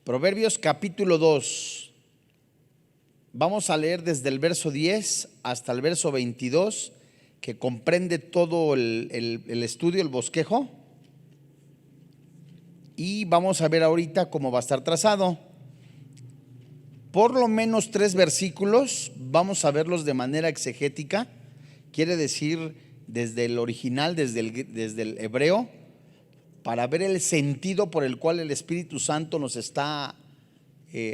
Proverbios capítulo 2. Vamos a leer desde el verso 10 hasta el verso 22, que comprende todo el estudio, el bosquejo. Y vamos a ver ahorita cómo va a estar trazado. Por lo menos 3 versículos, vamos a verlos de manera exegética, quiere decir desde el original, desde el hebreo, para ver el sentido por el cual el Espíritu Santo nos está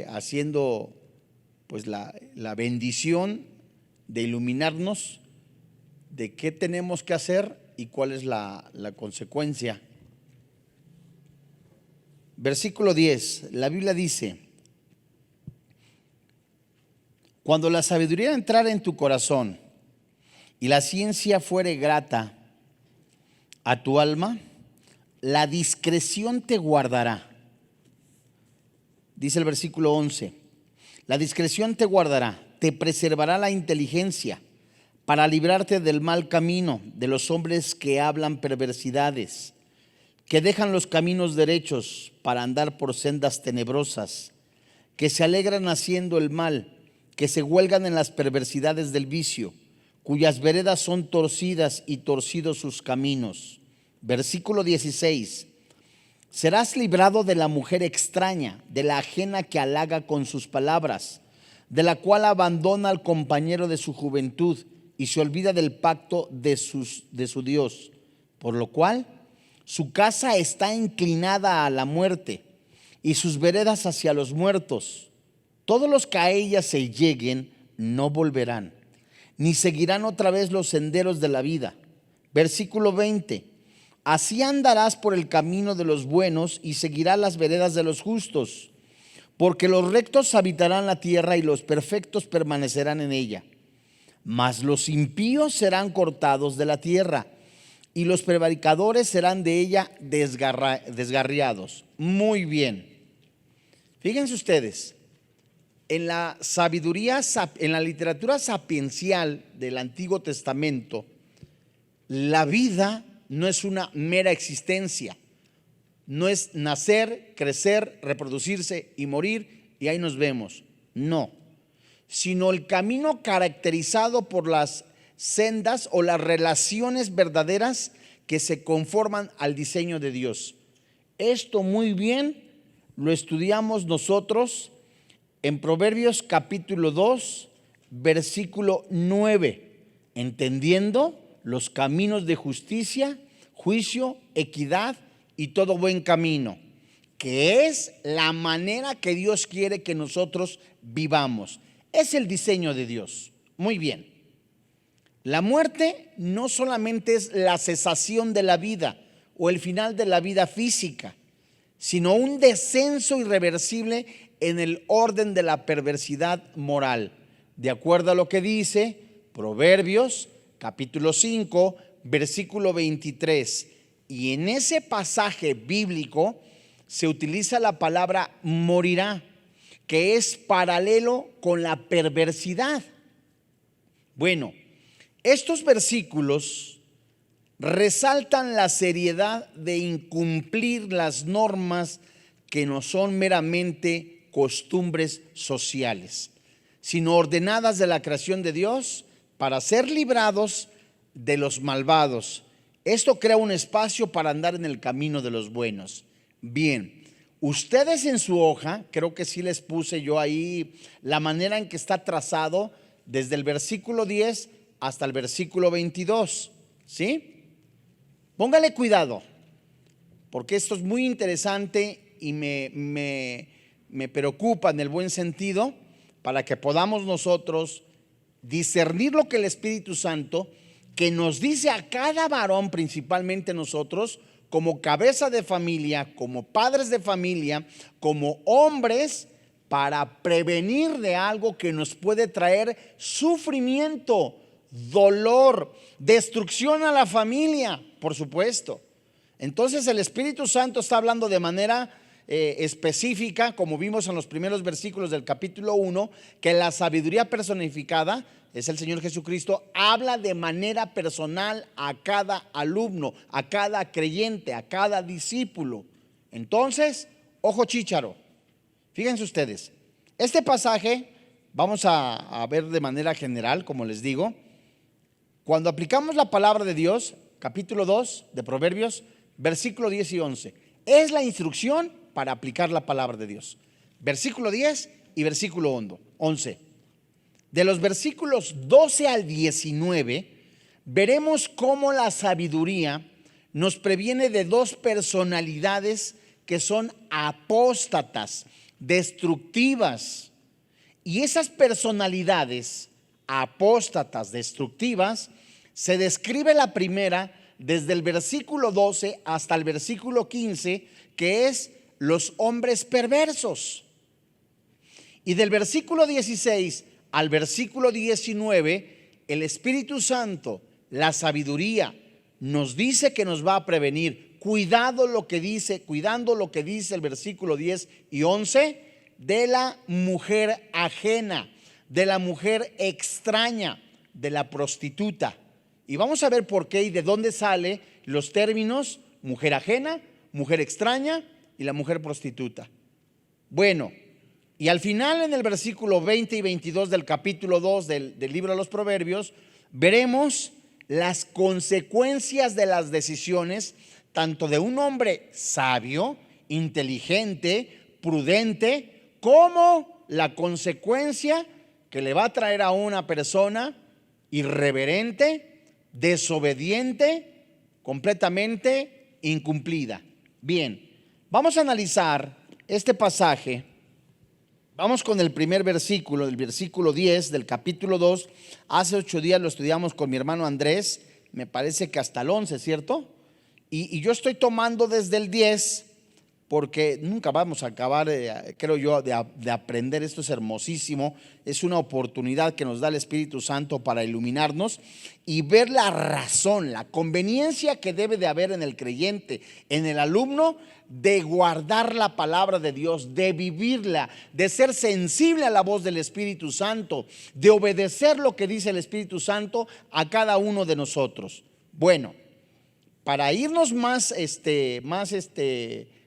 haciendo pues la bendición de iluminarnos de qué tenemos que hacer y cuál es la consecuencia. Versículo 10, la Biblia dice: cuando la sabiduría entrara en tu corazón y la ciencia fuere grata a tu alma, la discreción te guardará. Dice el versículo 11: la discreción te guardará, te preservará la inteligencia para librarte del mal camino, de los hombres que hablan perversidades, que dejan los caminos derechos para andar por sendas tenebrosas, que se alegran haciendo el mal, que se huelgan en las perversidades del vicio, cuyas veredas son torcidas y torcidos sus caminos. Versículo 16: serás librado de la mujer extraña, de la ajena que halaga con sus palabras, de la cual abandona al compañero de su juventud y se olvida del pacto de su Dios, por lo cual su casa está inclinada a la muerte y sus veredas hacia los muertos. Todos los que a ella se lleguen no volverán, ni seguirán otra vez los senderos de la vida. Versículo 20: así andarás por el camino de los buenos y seguirás las veredas de los justos, porque los rectos habitarán la tierra y los perfectos permanecerán en ella. Mas los impíos serán cortados de la tierra y los prevaricadores serán de ella desgarriados. Muy bien. Fíjense ustedes, en la sabiduría, en la literatura sapiencial del Antiguo Testamento, la vida no es una mera existencia, no es nacer, crecer, reproducirse y morir y ahí nos vemos, no, sino el camino caracterizado por las sendas o las relaciones verdaderas que se conforman al diseño de Dios. Esto muy bien lo estudiamos nosotros en Proverbios capítulo 2, versículo 9, entendiendo los caminos de justicia, juicio, equidad y todo buen camino, que es la manera que Dios quiere que nosotros vivamos. Es el diseño de Dios. Muy bien. La muerte no solamente es la cesación de la vida o el final de la vida física, sino un descenso irreversible en el orden de la perversidad moral, de acuerdo a lo que dice Proverbios capítulo 5, versículo 23. Y en ese pasaje bíblico se utiliza la palabra morirá, que es paralelo con la perversidad. Bueno, estos versículos resaltan la seriedad de incumplir las normas que no son meramente costumbres sociales, sino ordenadas de la creación de Dios para ser librados de los malvados. Esto crea un espacio para andar en el camino de los buenos. Bien, ustedes en su hoja, creo que sí les puse yo ahí la manera en que está trazado desde el versículo 10 hasta el versículo 22, ¿sí? Póngale cuidado, porque esto es muy interesante y me preocupa en el buen sentido para que podamos nosotros discernir lo que el Espíritu Santo, que nos dice a cada varón, principalmente nosotros, como cabeza de familia, como padres de familia, como hombres, para prevenir de algo que nos puede traer sufrimiento, dolor, destrucción a la familia, por supuesto. Entonces el Espíritu Santo está hablando de manera específica, como vimos en los primeros versículos del capítulo 1, que la sabiduría personificada es el Señor Jesucristo, habla de manera personal a cada alumno, a cada creyente, a cada discípulo. Entonces, ojo chícharo, fíjense ustedes, este pasaje vamos a ver de manera general, como les digo. Cuando aplicamos la palabra de Dios, capítulo 2 de Proverbios, versículo 10 y 11, es la instrucción para aplicar la palabra de Dios. Versículo 10 y versículo 11. De los versículos 12 al 19, veremos cómo la sabiduría nos previene de dos personalidades que son apóstatas, destructivas. Y esas personalidades apóstatas, destructivas, se describe la primera desde el versículo 12 hasta el versículo 15, que es los hombres perversos. Y del versículo 16 al versículo 19, el Espíritu Santo, la sabiduría, nos dice que nos va a prevenir. Cuidando lo que dice el versículo 10 y 11, de la mujer ajena, de la mujer extraña, de la prostituta. Y vamos a ver por qué y de dónde salen los términos mujer ajena, mujer extraña y la mujer prostituta. Bueno, y al final, en el versículo 20 y 22 del capítulo 2 del libro de los Proverbios, veremos las consecuencias de las decisiones tanto de un hombre sabio, inteligente, prudente, como la consecuencia que le va a traer a una persona irreverente, desobediente, completamente incumplida. Bien, vamos a analizar este pasaje. Vamos con el primer versículo, el versículo 10 del capítulo 2. Hace 8 días lo estudiamos con mi hermano Andrés, me parece que hasta el 11, ¿cierto? Y yo estoy tomando desde el 10 porque nunca vamos a acabar, creo yo, de aprender. Esto es hermosísimo, es una oportunidad que nos da el Espíritu Santo para iluminarnos y ver la razón, la conveniencia que debe de haber en el creyente, en el alumno, de guardar la palabra de Dios, de vivirla, de ser sensible a la voz del Espíritu Santo, de obedecer lo que dice el Espíritu Santo a cada uno de nosotros. Bueno, para irnos más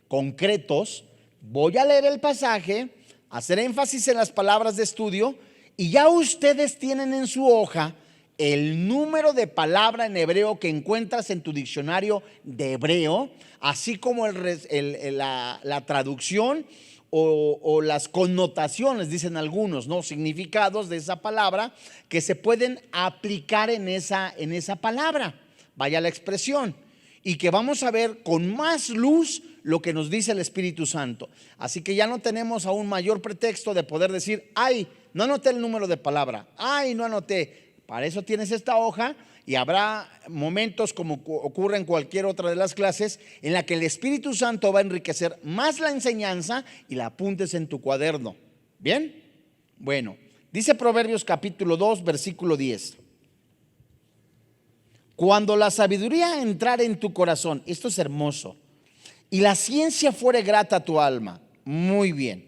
concretos, voy a leer el pasaje, hacer énfasis en las palabras de estudio, y ya ustedes tienen en su hoja el número de palabra en hebreo que encuentras en tu diccionario de hebreo, así como la traducción o las connotaciones, dicen algunos, ¿no? Significados de esa palabra que se pueden aplicar en esa palabra, vaya la expresión, y que vamos a ver con más luz lo que nos dice el Espíritu Santo. Así que ya no tenemos aún mayor pretexto de poder decir: ay, no anoté el número de palabra, ay, no anoté. Para eso tienes esta hoja, y habrá momentos, como ocurre en cualquier otra de las clases, en la que el Espíritu Santo va a enriquecer más la enseñanza y la apuntes en tu cuaderno. ¿Bien? Bueno, dice Proverbios capítulo 2, versículo 10. Cuando la sabiduría entrare en tu corazón, esto es hermoso, y la ciencia fuere grata a tu alma. Muy bien.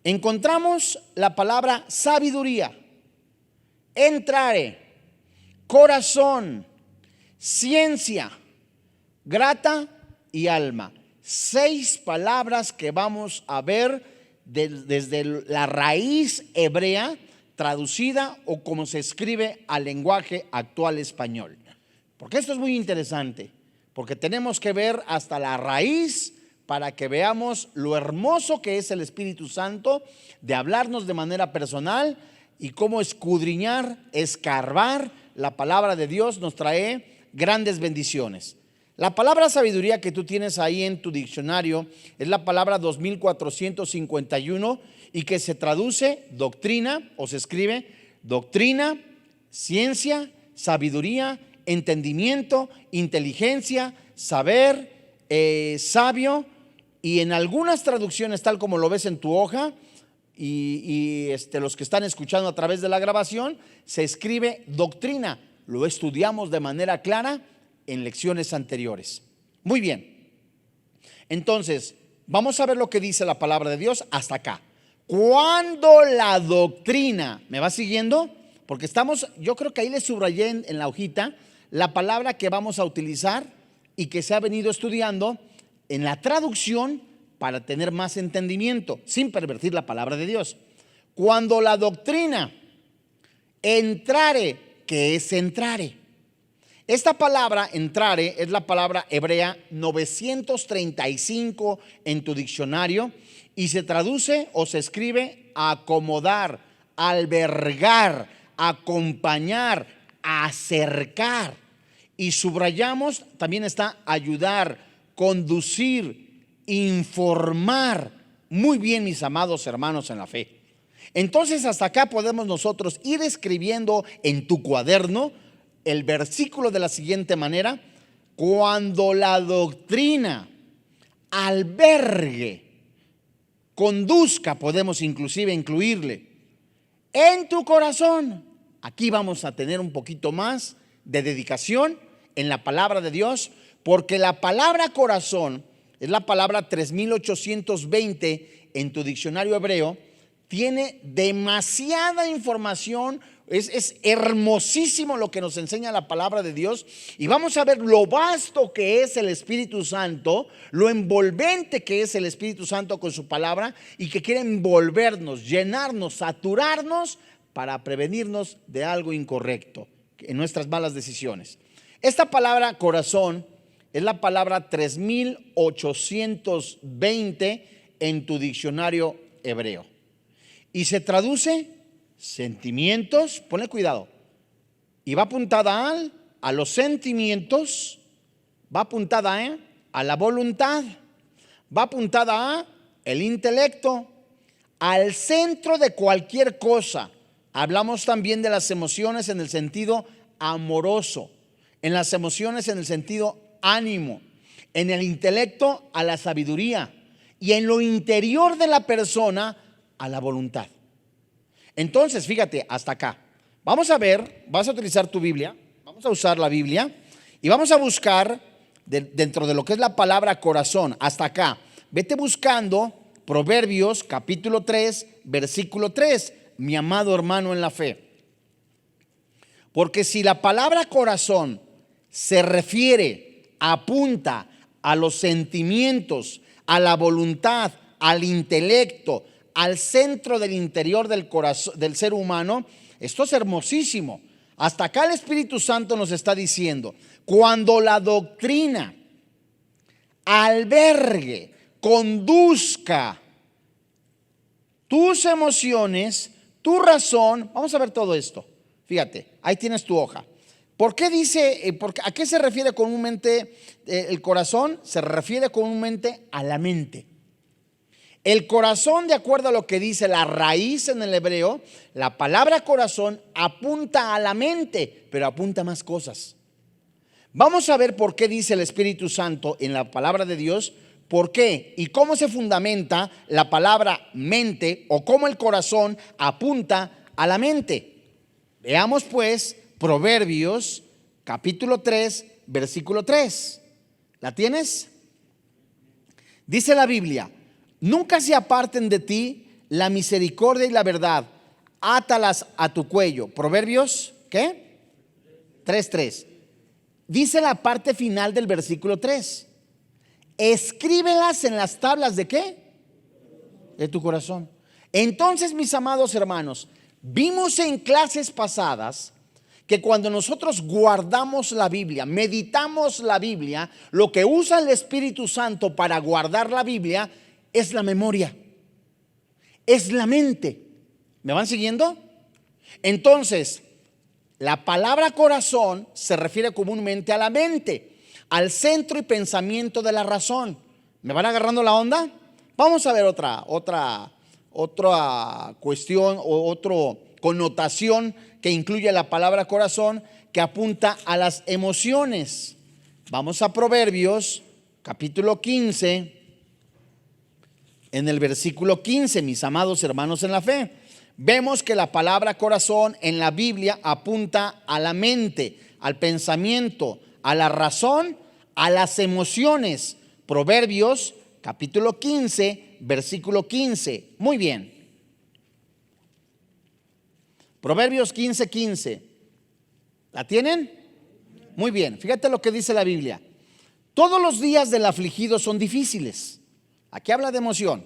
Encontramos la palabra sabiduría, entrare, corazón, ciencia, grata y alma. 6 palabras que vamos a ver desde la raíz hebrea traducida o como se escribe al lenguaje actual español. Porque esto es muy interesante, porque tenemos que ver hasta la raíz para que veamos lo hermoso que es el Espíritu Santo de hablarnos de manera personal, y cómo escudriñar, escarbar la palabra de Dios nos trae grandes bendiciones. La palabra sabiduría que tú tienes ahí en tu diccionario es la palabra 2451, y que se traduce doctrina, o se escribe doctrina, ciencia, sabiduría, entendimiento, inteligencia, saber, sabio, y en algunas traducciones, tal como lo ves en tu hoja, y los que están escuchando a través de la grabación, se escribe doctrina. Lo estudiamos de manera clara en lecciones anteriores. Muy bien. Entonces, vamos a ver lo que dice la palabra de Dios hasta acá. Cuando la doctrina, ¿me va siguiendo? Porque yo creo que ahí le subrayé en la hojita la palabra que vamos a utilizar y que se ha venido estudiando en la traducción para tener más entendimiento, sin pervertir la palabra de Dios. Cuando la doctrina entrare, ¿qué es entrare? Esta palabra entrare es la palabra hebrea 935 en tu diccionario y se traduce o se escribe acomodar, albergar, acompañar, acercar. Y subrayamos, también está ayudar, conducir, informar. Muy bien, mis amados hermanos en la fe. Entonces hasta acá podemos nosotros ir escribiendo en tu cuaderno el versículo de la siguiente manera: cuando la doctrina albergue, conduzca, podemos inclusive incluirle, en tu corazón. Aquí vamos a tener un poquito más de dedicación en la palabra de Dios, porque la palabra corazón es la palabra 3820 en tu diccionario hebreo. Tiene demasiada información. Es hermosísimo lo que nos enseña la palabra de Dios, y vamos a ver lo vasto que es el Espíritu Santo, lo envolvente que es el Espíritu Santo con su palabra, y que quiere envolvernos, llenarnos, saturarnos para prevenirnos de algo incorrecto en nuestras malas decisiones. Esta palabra corazón es la palabra 3820 en tu diccionario hebreo y se traduce sentimientos. Ponle cuidado, y va apuntada a los sentimientos, va apuntada a la voluntad, va apuntada a el intelecto, al centro de cualquier cosa. Hablamos también de las emociones en el sentido amoroso, en las emociones en el sentido ánimo, en el intelecto a la sabiduría, y en lo interior de la persona a la voluntad. Entonces, fíjate, hasta acá. Vamos a ver, vas a utilizar tu Biblia, vamos a usar la Biblia y vamos a buscar dentro de lo que es la palabra corazón, hasta acá. Vete buscando Proverbios capítulo 3, versículo 3, mi amado hermano en la fe. Porque si la palabra corazón se refiere, apunta a los sentimientos, a la voluntad, al intelecto, al centro del interior del corazón del ser humano, esto es hermosísimo. Hasta acá el Espíritu Santo nos está diciendo: cuando la doctrina albergue, conduzca tus emociones, tu razón. Vamos a ver todo esto. Fíjate, ahí tienes tu hoja. ¿Por qué dice, a qué se refiere comúnmente el corazón? Se refiere comúnmente a la mente. El corazón, de acuerdo a lo que dice la raíz en el hebreo, la palabra corazón apunta a la mente, pero apunta a más cosas. Vamos a ver por qué dice el Espíritu Santo en la palabra de Dios, por qué y cómo se fundamenta la palabra mente, o cómo el corazón apunta a la mente. Veamos pues Proverbios capítulo 3, versículo 3. ¿La tienes? Dice la Biblia: nunca se aparten de ti la misericordia y la verdad, átalas a tu cuello. Proverbios, ¿qué? 3:3. Dice la parte final del versículo 3: escríbelas en las tablas ¿de qué? De tu corazón. Entonces, mis amados hermanos, vimos en clases pasadas que cuando nosotros guardamos la Biblia, meditamos la Biblia, lo que usa el Espíritu Santo para guardar la Biblia es la memoria, es la mente. ¿Me van siguiendo? Entonces, la palabra corazón se refiere comúnmente a la mente, al centro y pensamiento de la razón. ¿Me van agarrando la onda? Vamos a ver otra cuestión o otra connotación que incluye la palabra corazón, que apunta a las emociones. Vamos a Proverbios, capítulo 15, en el versículo 15, mis amados hermanos en la fe. Vemos que la palabra corazón en la Biblia apunta a la mente, al pensamiento, a la razón, a las emociones. Proverbios, capítulo 15, versículo 15. Muy bien. Proverbios 15, 15. ¿La tienen? Muy bien. Fíjate lo que dice la Biblia. Todos los días del afligido son difíciles. Aquí habla de emoción.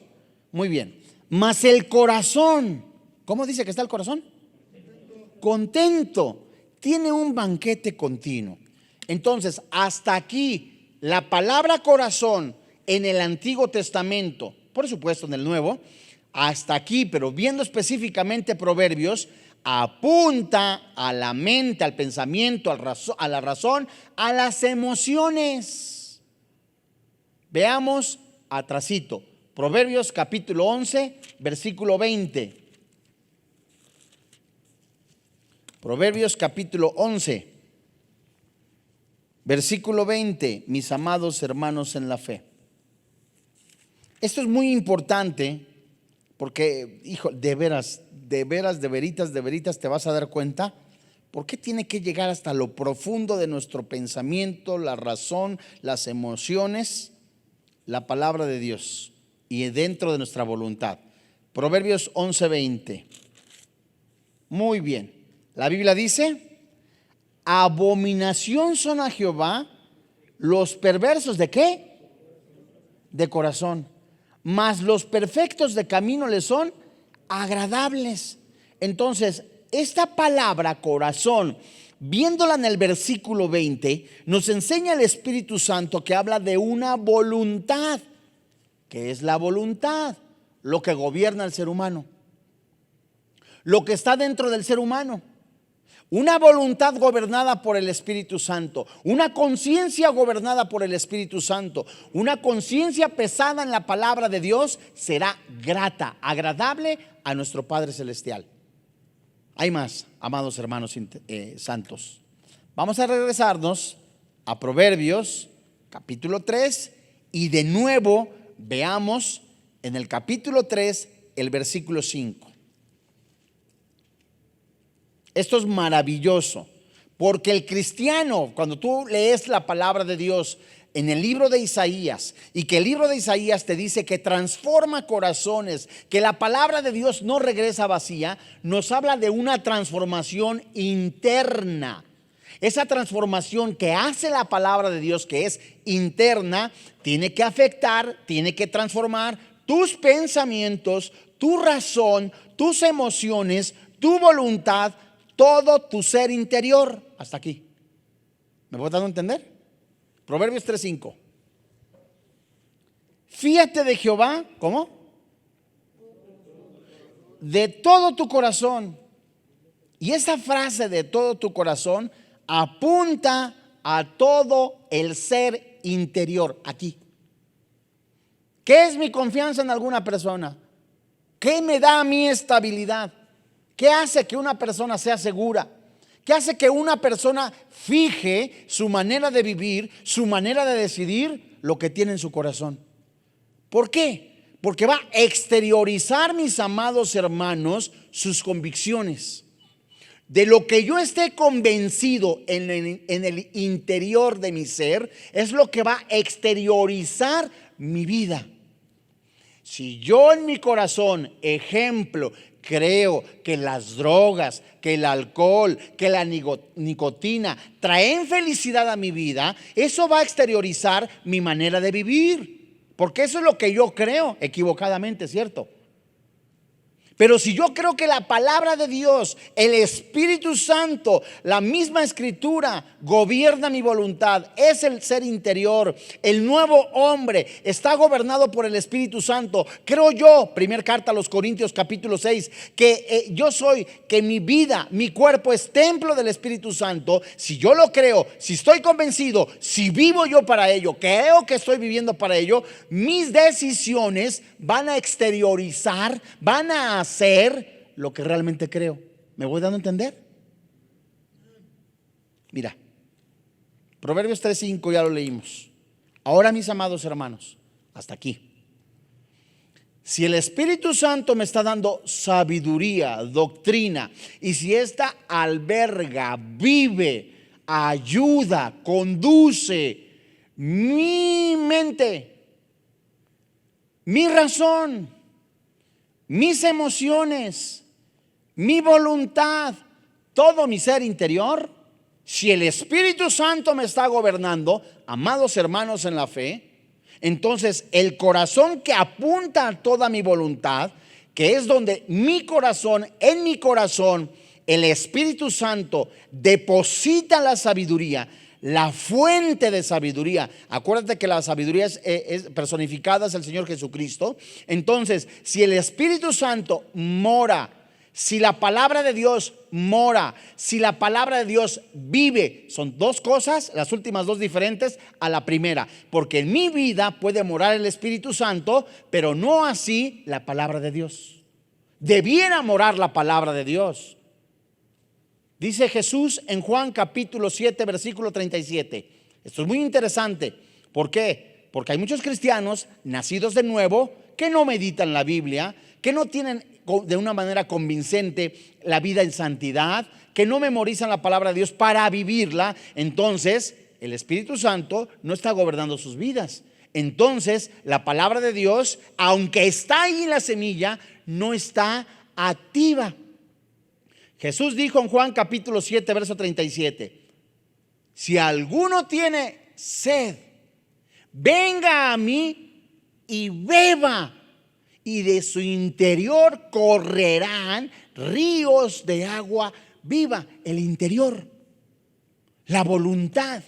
Muy bien. Mas el corazón, ¿cómo dice que está el corazón? Contento. Tiene un banquete continuo. Entonces, hasta aquí, la palabra corazón en el Antiguo Testamento, por supuesto en el Nuevo, hasta aquí, pero viendo específicamente Proverbios, apunta a la mente, al pensamiento, a la razón, a las emociones. Veamos atrasito. Proverbios capítulo 11, versículo 20. Proverbios capítulo 11, versículo 20, mis amados hermanos en la fe. Esto es muy importante porque, hijo, de veritas te vas a dar cuenta por qué tiene que llegar hasta lo profundo de nuestro pensamiento, la razón, las emociones, la palabra de Dios y dentro de nuestra voluntad. Proverbios 11:20. Muy bien. La Biblia dice: abominación son a Jehová los perversos ¿de qué? De corazón, mas los perfectos de camino les son agradables. Entonces, esta palabra corazón, viéndola en el versículo 20, nos enseña el Espíritu Santo que habla de una voluntad. ¿Qué es la voluntad? Lo que gobierna al ser humano, lo que está dentro del ser humano. Una voluntad gobernada por el Espíritu Santo, una conciencia gobernada por el Espíritu Santo, una conciencia pesada en la palabra de Dios será grata, agradable a nuestro Padre Celestial. Hay más, amados hermanos santos. Vamos a regresarnos a Proverbios capítulo 3 y de nuevo veamos en el capítulo 3 el versículo 5. Esto es maravilloso, porque el cristiano, cuando tú lees la palabra de Dios en el libro de Isaías, y que el libro de Isaías te dice que transforma corazones, que la palabra de Dios no regresa vacía, nos habla de una transformación interna. Esa transformación que hace la palabra de Dios, que es interna, tiene que afectar, tiene que transformar tus pensamientos, tu razón, tus emociones, tu voluntad, todo tu ser interior. Hasta aquí. ¿Me voy dando a entender? Proverbios 3:5. Fíate de Jehová, ¿cómo? De todo tu corazón. Y esa frase de todo tu corazón apunta a todo el ser interior. Aquí. ¿Qué es mi confianza en alguna persona? ¿Qué me da a mí estabilidad? ¿Qué hace que una persona sea segura? ¿Qué hace que una persona fije su manera de vivir, su manera de decidir, lo que tiene en su corazón? ¿Por qué? Porque va a exteriorizar, mis amados hermanos, sus convicciones. De lo que yo esté convencido en el interior de mi ser, es lo que va a exteriorizar mi vida. Si yo en mi corazón, ejemplo, creo que las drogas, que el alcohol, que la nicotina traen felicidad a mi vida, eso va a exteriorizar mi manera de vivir, porque eso es lo que yo creo, equivocadamente, ¿cierto? Pero si yo creo que la palabra de Dios, el Espíritu Santo, la misma Escritura gobierna mi voluntad, es el ser interior, el nuevo hombre está gobernado por el Espíritu Santo. Creo yo, primera carta a los Corintios capítulo 6, que mi vida, mi cuerpo es templo del Espíritu Santo. Si yo lo creo, si estoy convencido, si vivo yo para ello, creo que estoy viviendo para ello, mis decisiones van a exteriorizar, van a hacer lo que realmente creo. ¿Me voy dando a entender? Mira, Proverbios 3:5 ya lo leímos. Ahora, mis amados hermanos, hasta aquí. Si el Espíritu Santo me está dando sabiduría, doctrina, y si esta alberga, vive, ayuda, conduce mi mente, mi razón, mis emociones, mi voluntad, todo mi ser interior, si el Espíritu Santo me está gobernando, amados hermanos en la fe, entonces el corazón que apunta a toda mi voluntad, que es donde mi corazón, en mi corazón, el Espíritu Santo deposita la sabiduría, la fuente de sabiduría. Acuérdate que la sabiduría es personificada, es el Señor Jesucristo. Entonces, si el Espíritu Santo mora, si la palabra de Dios mora, si la palabra de Dios vive, son dos cosas, las últimas dos diferentes a la primera, porque en mi vida puede morar el Espíritu Santo, pero no así la palabra de Dios. Debiera morar la palabra de Dios. Dice Jesús en Juan capítulo 7 versículo 37. Esto es muy interesante. ¿Por qué? Porque hay muchos cristianos nacidos de nuevo que no meditan la Biblia, que no tienen de una manera convincente la vida en santidad, que no memorizan la palabra de Dios para vivirla. Entonces el Espíritu Santo no está gobernando sus vidas. Entonces la palabra de Dios, aunque está ahí la semilla, no está activa. Jesús dijo en Juan capítulo 7 verso 37: si alguno tiene sed, venga a mí y beba, y de su interior correrán ríos de agua viva. El interior, la voluntad.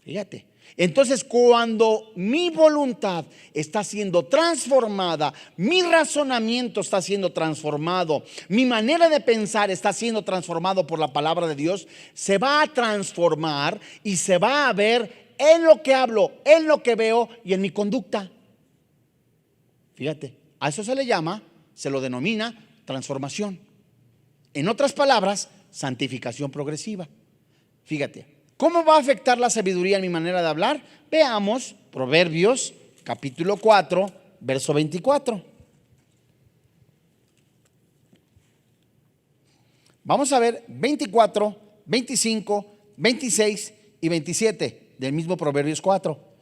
Fíjate. Entonces, cuando mi voluntad está siendo transformada, mi razonamiento está siendo transformado, mi manera de pensar está siendo transformado por la palabra de Dios, se va a transformar y se va a ver en lo que hablo, en lo que veo y en mi conducta. Fíjate, a eso se le llama, se lo denomina transformación. En otras palabras, santificación progresiva. Fíjate, ¿cómo va a afectar la sabiduría en mi manera de hablar? Veamos Proverbios capítulo 4, verso 24. Vamos a ver 24, 25, 26 y 27 del mismo Proverbios 4.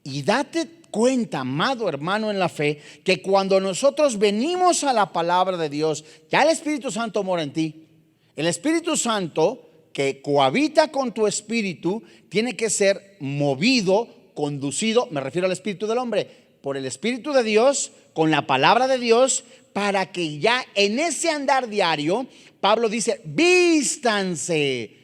Y date cuenta, amado hermano en la fe, que cuando nosotros venimos a la palabra de Dios, ya el Espíritu Santo mora en ti. El Espíritu Santo que cohabita con tu espíritu tiene que ser movido, conducido, me refiero al espíritu del hombre, por el Espíritu de Dios, con la palabra de Dios, para que ya en ese andar diario, Pablo dice, vístanse,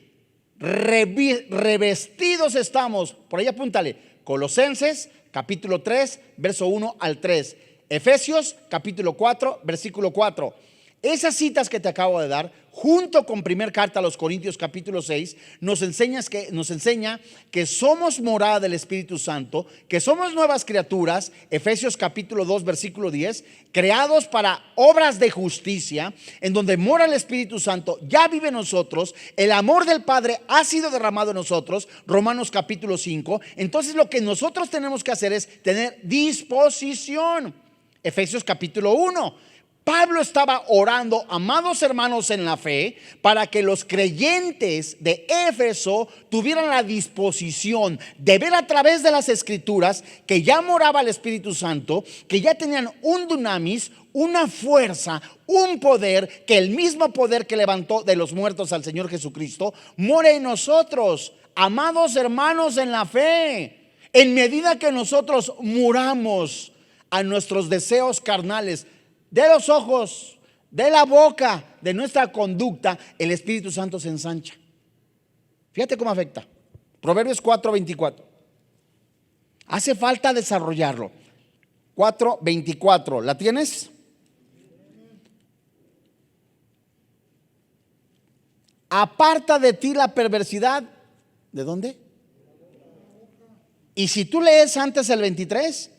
revestidos estamos. Por ahí apúntale, Colosenses capítulo 3 verso 1 al 3, Efesios capítulo 4 versículo 4. Esas citas que te acabo de dar, junto con primer carta a los Corintios capítulo 6, nos enseña que somos morada del Espíritu Santo, que somos nuevas criaturas, Efesios capítulo 2 versículo 10, creados para obras de justicia, en donde mora el Espíritu Santo, ya vive en nosotros, el amor del Padre ha sido derramado en nosotros, Romanos capítulo 5. Entonces lo que nosotros tenemos que hacer es tener disposición, Efesios capítulo 1. Pablo estaba orando, amados hermanos en la fe, para que los creyentes de Éfeso tuvieran la disposición de ver a través de las Escrituras que ya moraba el Espíritu Santo, que ya tenían un dunamis, una fuerza, un poder, que el mismo poder que levantó de los muertos al Señor Jesucristo more en nosotros, amados hermanos en la fe. En medida que nosotros muramos a nuestros deseos carnales, de los ojos, de la boca, de nuestra conducta, el Espíritu Santo se ensancha. Fíjate cómo afecta. Proverbios 4:24. Hace falta desarrollarlo. 4:24. ¿La tienes? Aparta de ti la perversidad. ¿De dónde? Y si tú lees antes el 23,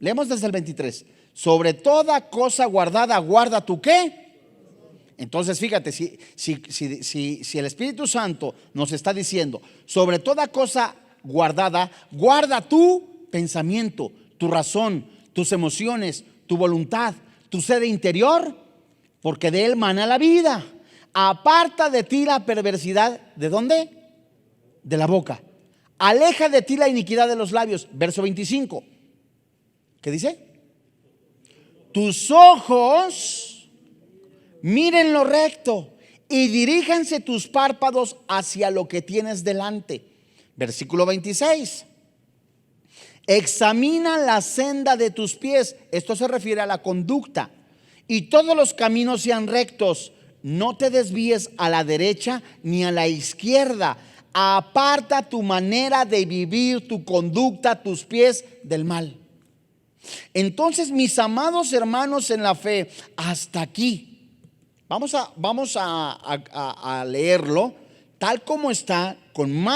leemos desde el 23. Sobre toda cosa guardada, guarda tu ¿qué? Entonces fíjate, si el Espíritu Santo nos está diciendo, sobre toda cosa guardada, guarda tu pensamiento, tu razón, tus emociones, tu voluntad, tu ser interior, porque de él mana la vida. Aparta de ti la perversidad. ¿De dónde? De la boca. Aleja de ti la iniquidad de los labios. Verso 25. ¿Qué dice? Tus ojos miren lo recto y diríjanse tus párpados hacia lo que tienes delante. Versículo 26. Examina la senda de tus pies. Esto se refiere a la conducta. Y todos los caminos sean rectos. No te desvíes a la derecha ni a la izquierda. Aparta tu manera de vivir, tu conducta, tus pies del mal. Entonces, mis amados hermanos en la fe, hasta aquí. Vamos a leerlo tal como está, con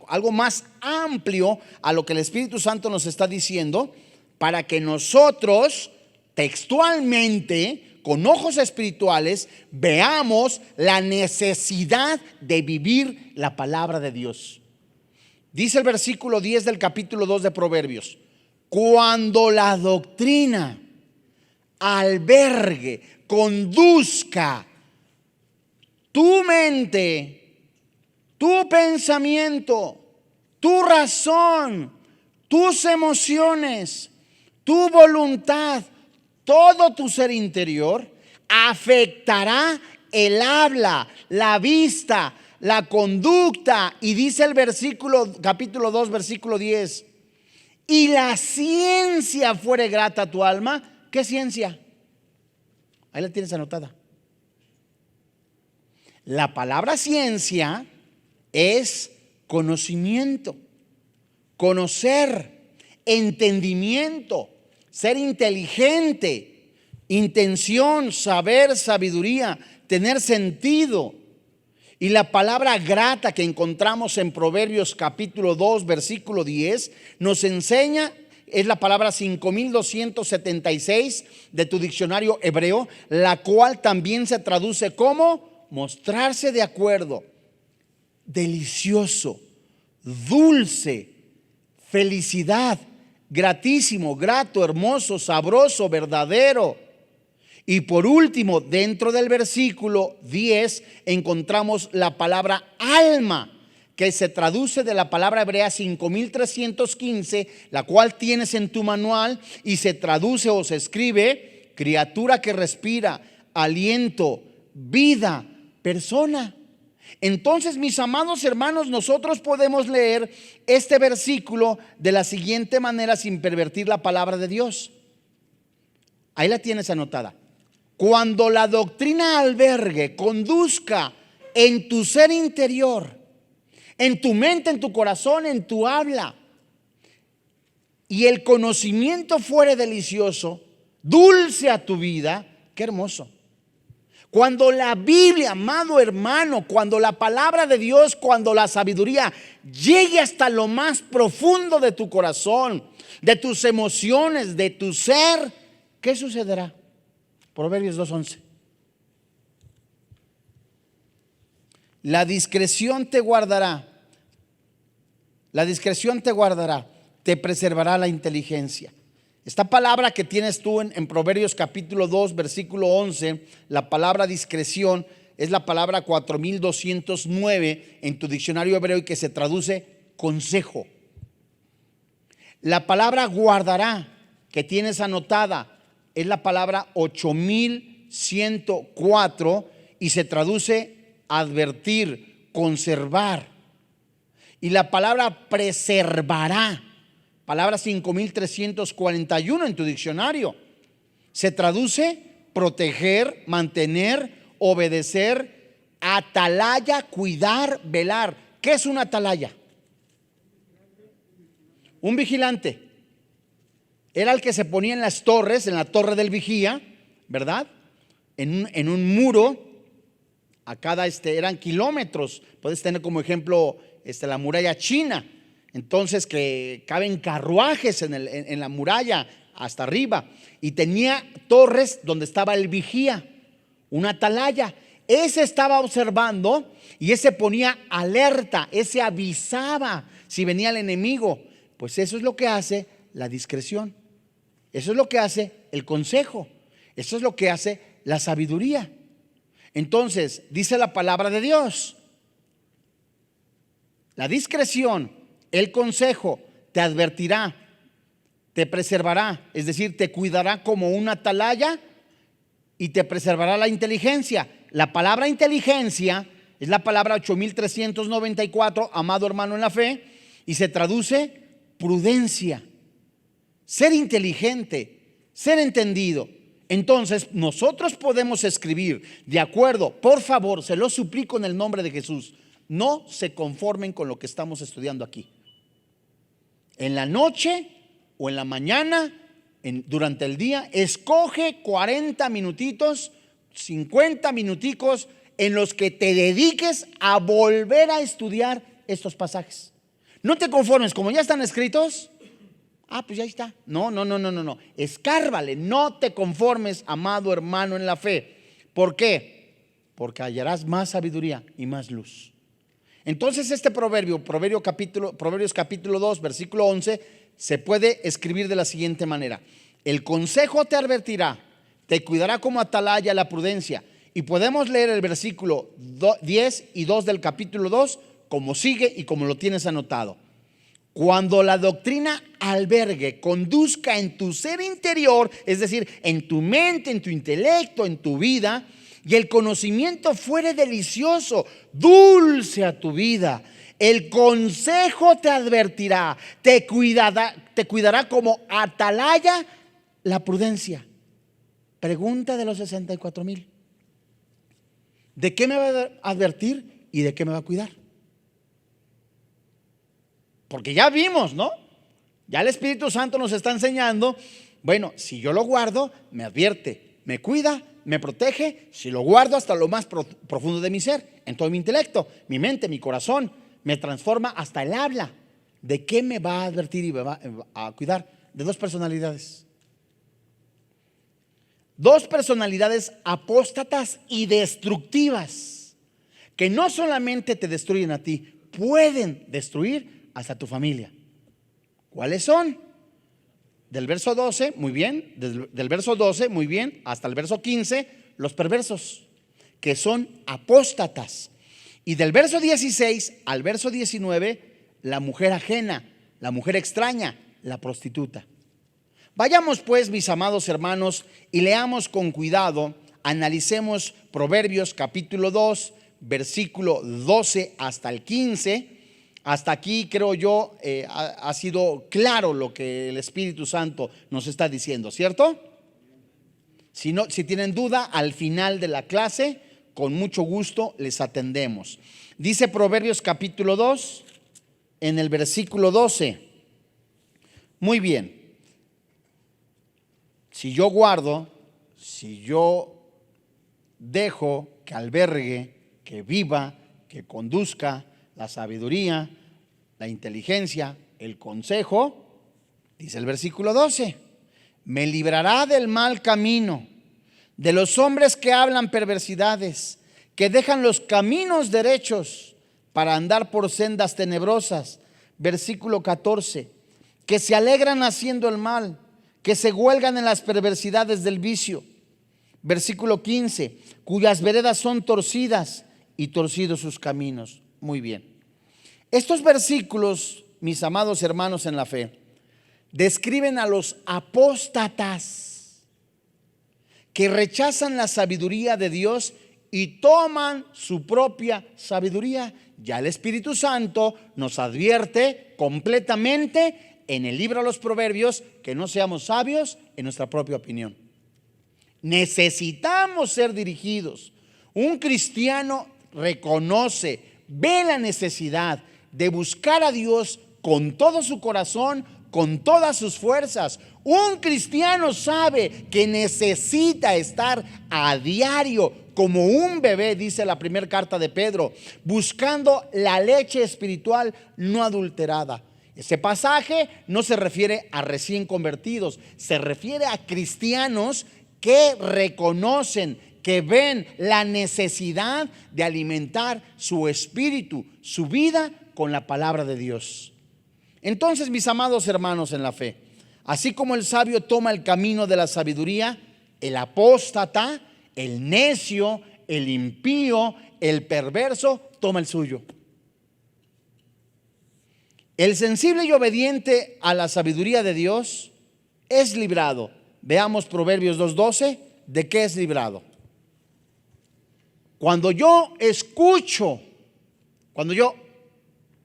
algo más amplio a lo que el Espíritu Santo nos está diciendo, para que nosotros textualmente, con ojos espirituales, veamos la necesidad de vivir la palabra de Dios. Dice el versículo 10 del capítulo 2 de Proverbios: cuando la doctrina albergue, conduzca tu mente, tu pensamiento, tu razón, tus emociones, tu voluntad, todo tu ser interior, afectará el habla, la vista, la conducta. Y dice el capítulo 2, versículo 10: y la ciencia fuere grata a tu alma. ¿Qué ciencia? Ahí la tienes anotada. La palabra ciencia es conocimiento, conocer, entendimiento, ser inteligente, intención, saber, sabiduría, tener sentido. Y la palabra grata que encontramos en Proverbios capítulo 2 versículo 10 nos enseña, es la palabra 5276 de tu diccionario hebreo, la cual también se traduce como mostrarse de acuerdo, delicioso, dulce, felicidad, gratísimo, grato, hermoso, sabroso, verdadero. Y por último, dentro del versículo 10 encontramos la palabra alma, que se traduce de la palabra hebrea 5315, la cual tienes en tu manual, y se traduce o se escribe criatura que respira, aliento, vida, persona. Entonces, mis amados hermanos, nosotros podemos leer este versículo de la siguiente manera sin pervertir la palabra de Dios. Ahí la tienes anotada. Cuando la doctrina albergue, conduzca en tu ser interior, en tu mente, en tu corazón, en tu habla, y el conocimiento fuere delicioso, dulce a tu vida, qué hermoso. Cuando la Biblia, amado hermano, cuando la palabra de Dios, cuando la sabiduría llegue hasta lo más profundo de tu corazón, de tus emociones, de tu ser, ¿qué sucederá? Proverbios 2:11. La discreción te guardará. La discreción te guardará, te preservará la inteligencia. Esta palabra que tienes tú en Proverbios capítulo 2, versículo 11, la palabra discreción es la palabra 4209 en tu diccionario hebreo, y que se traduce consejo. La palabra guardará que tienes anotada es la palabra 8104 y se traduce advertir, conservar. Y la palabra preservará, palabra 5341 en tu diccionario, se traduce proteger, mantener, obedecer, atalaya, cuidar, velar. ¿Qué es una atalaya? Un vigilante. Era el que se ponía en las torres, en la torre del vigía, ¿verdad? En un muro, a cada eran kilómetros. Puedes tener como ejemplo la muralla china. Entonces, que caben carruajes en la muralla hasta arriba, y tenía torres donde estaba el vigía una atalaya. Ese estaba observando y ese ponía alerta, ese avisaba si venía el enemigo. Pues eso es lo que hace la discreción. Eso es lo que hace el consejo. Eso es lo que hace la sabiduría. Entonces, dice la palabra de Dios, la discreción, el consejo te advertirá, te preservará, es decir, te cuidará como una atalaya y te preservará la inteligencia. La palabra inteligencia es la palabra 8394, amado hermano en la fe, y se traduce prudencia, ser inteligente, ser entendido. Entonces nosotros podemos escribir de acuerdo, por favor, se lo suplico en el nombre de Jesús, no se conformen con lo que estamos estudiando aquí. En la noche o en la mañana, durante el día, escoge 40 minutitos, 50 minuticos en los que te dediques a volver a estudiar estos pasajes. No te conformes, como ya están escritos, pues ya está. No. Escárvale, no te conformes, amado hermano en la fe. ¿Por qué? Porque hallarás más sabiduría y más luz. Entonces este Proverbios capítulo 2, versículo 11, se puede escribir de la siguiente manera: el consejo te advertirá, te cuidará como atalaya la prudencia. Y podemos leer el versículo 10 y 2 del capítulo 2 como sigue y como lo tienes anotado. Cuando la doctrina albergue, conduzca en tu ser interior, es decir, en tu mente, en tu intelecto, en tu vida, y el conocimiento fuere delicioso, dulce a tu vida, el consejo te advertirá, te cuidará como atalaya la prudencia. Pregunta de los 64,000: ¿de qué me va a advertir y de qué me va a cuidar? Porque ya vimos, ¿no? Ya el Espíritu Santo nos está enseñando, bueno, si yo lo guardo, me advierte, me cuida, me protege, si lo guardo hasta lo más profundo de mi ser, en todo mi intelecto, mi mente, mi corazón, me transforma hasta el habla. ¿De qué me va a advertir y me va a cuidar? De dos personalidades. Dos personalidades apóstatas y destructivas, que no solamente te destruyen a ti, pueden destruir hasta tu familia. ¿Cuáles son? Del verso 12, muy bien, del verso 12, muy bien, hasta el verso 15, los perversos, que son apóstatas. Y del verso 16 al verso 19, la mujer ajena, la mujer extraña, la prostituta. Vayamos pues, mis amados hermanos, y leamos con cuidado, analicemos Proverbios capítulo 2, versículo 12 hasta el 15. Hasta aquí creo yo ha sido claro lo que el Espíritu Santo nos está diciendo, ¿cierto? Si tienen duda, al final de la clase, con mucho gusto les atendemos. Dice Proverbios capítulo 2, en el versículo 12. Muy bien. Si yo guardo, si yo dejo que albergue, que viva, que conduzca la sabiduría, la inteligencia, el consejo, dice el versículo 12, me librará del mal camino, de los hombres que hablan perversidades, que dejan los caminos derechos para andar por sendas tenebrosas. Versículo 14, que se alegran haciendo el mal, que se huelgan en las perversidades del vicio. Versículo 15, cuyas veredas son torcidas y torcidos sus caminos. Muy bien. Estos versículos, mis amados hermanos en la fe, describen a los apóstatas que rechazan la sabiduría de Dios y toman su propia sabiduría. Ya el Espíritu Santo nos advierte completamente en el libro de los Proverbios que no seamos sabios en nuestra propia opinión. Necesitamos ser dirigidos. Un cristiano reconoce, ve la necesidad de buscar a Dios con todo su corazón, con todas sus fuerzas. Un cristiano sabe que necesita estar a diario como un bebé, dice la primera carta de Pedro, buscando la leche espiritual no adulterada. Ese pasaje no se refiere a recién convertidos, se refiere a cristianos que reconocen que ven la necesidad de alimentar su espíritu, su vida con la palabra de Dios. Entonces, mis amados hermanos en la fe, así como el sabio toma el camino de la sabiduría, el apóstata, el necio, el impío, el perverso, toma el suyo. El sensible y obediente a la sabiduría de Dios es librado. Veamos Proverbios 2:12, ¿de qué es librado? Cuando yo escucho, cuando yo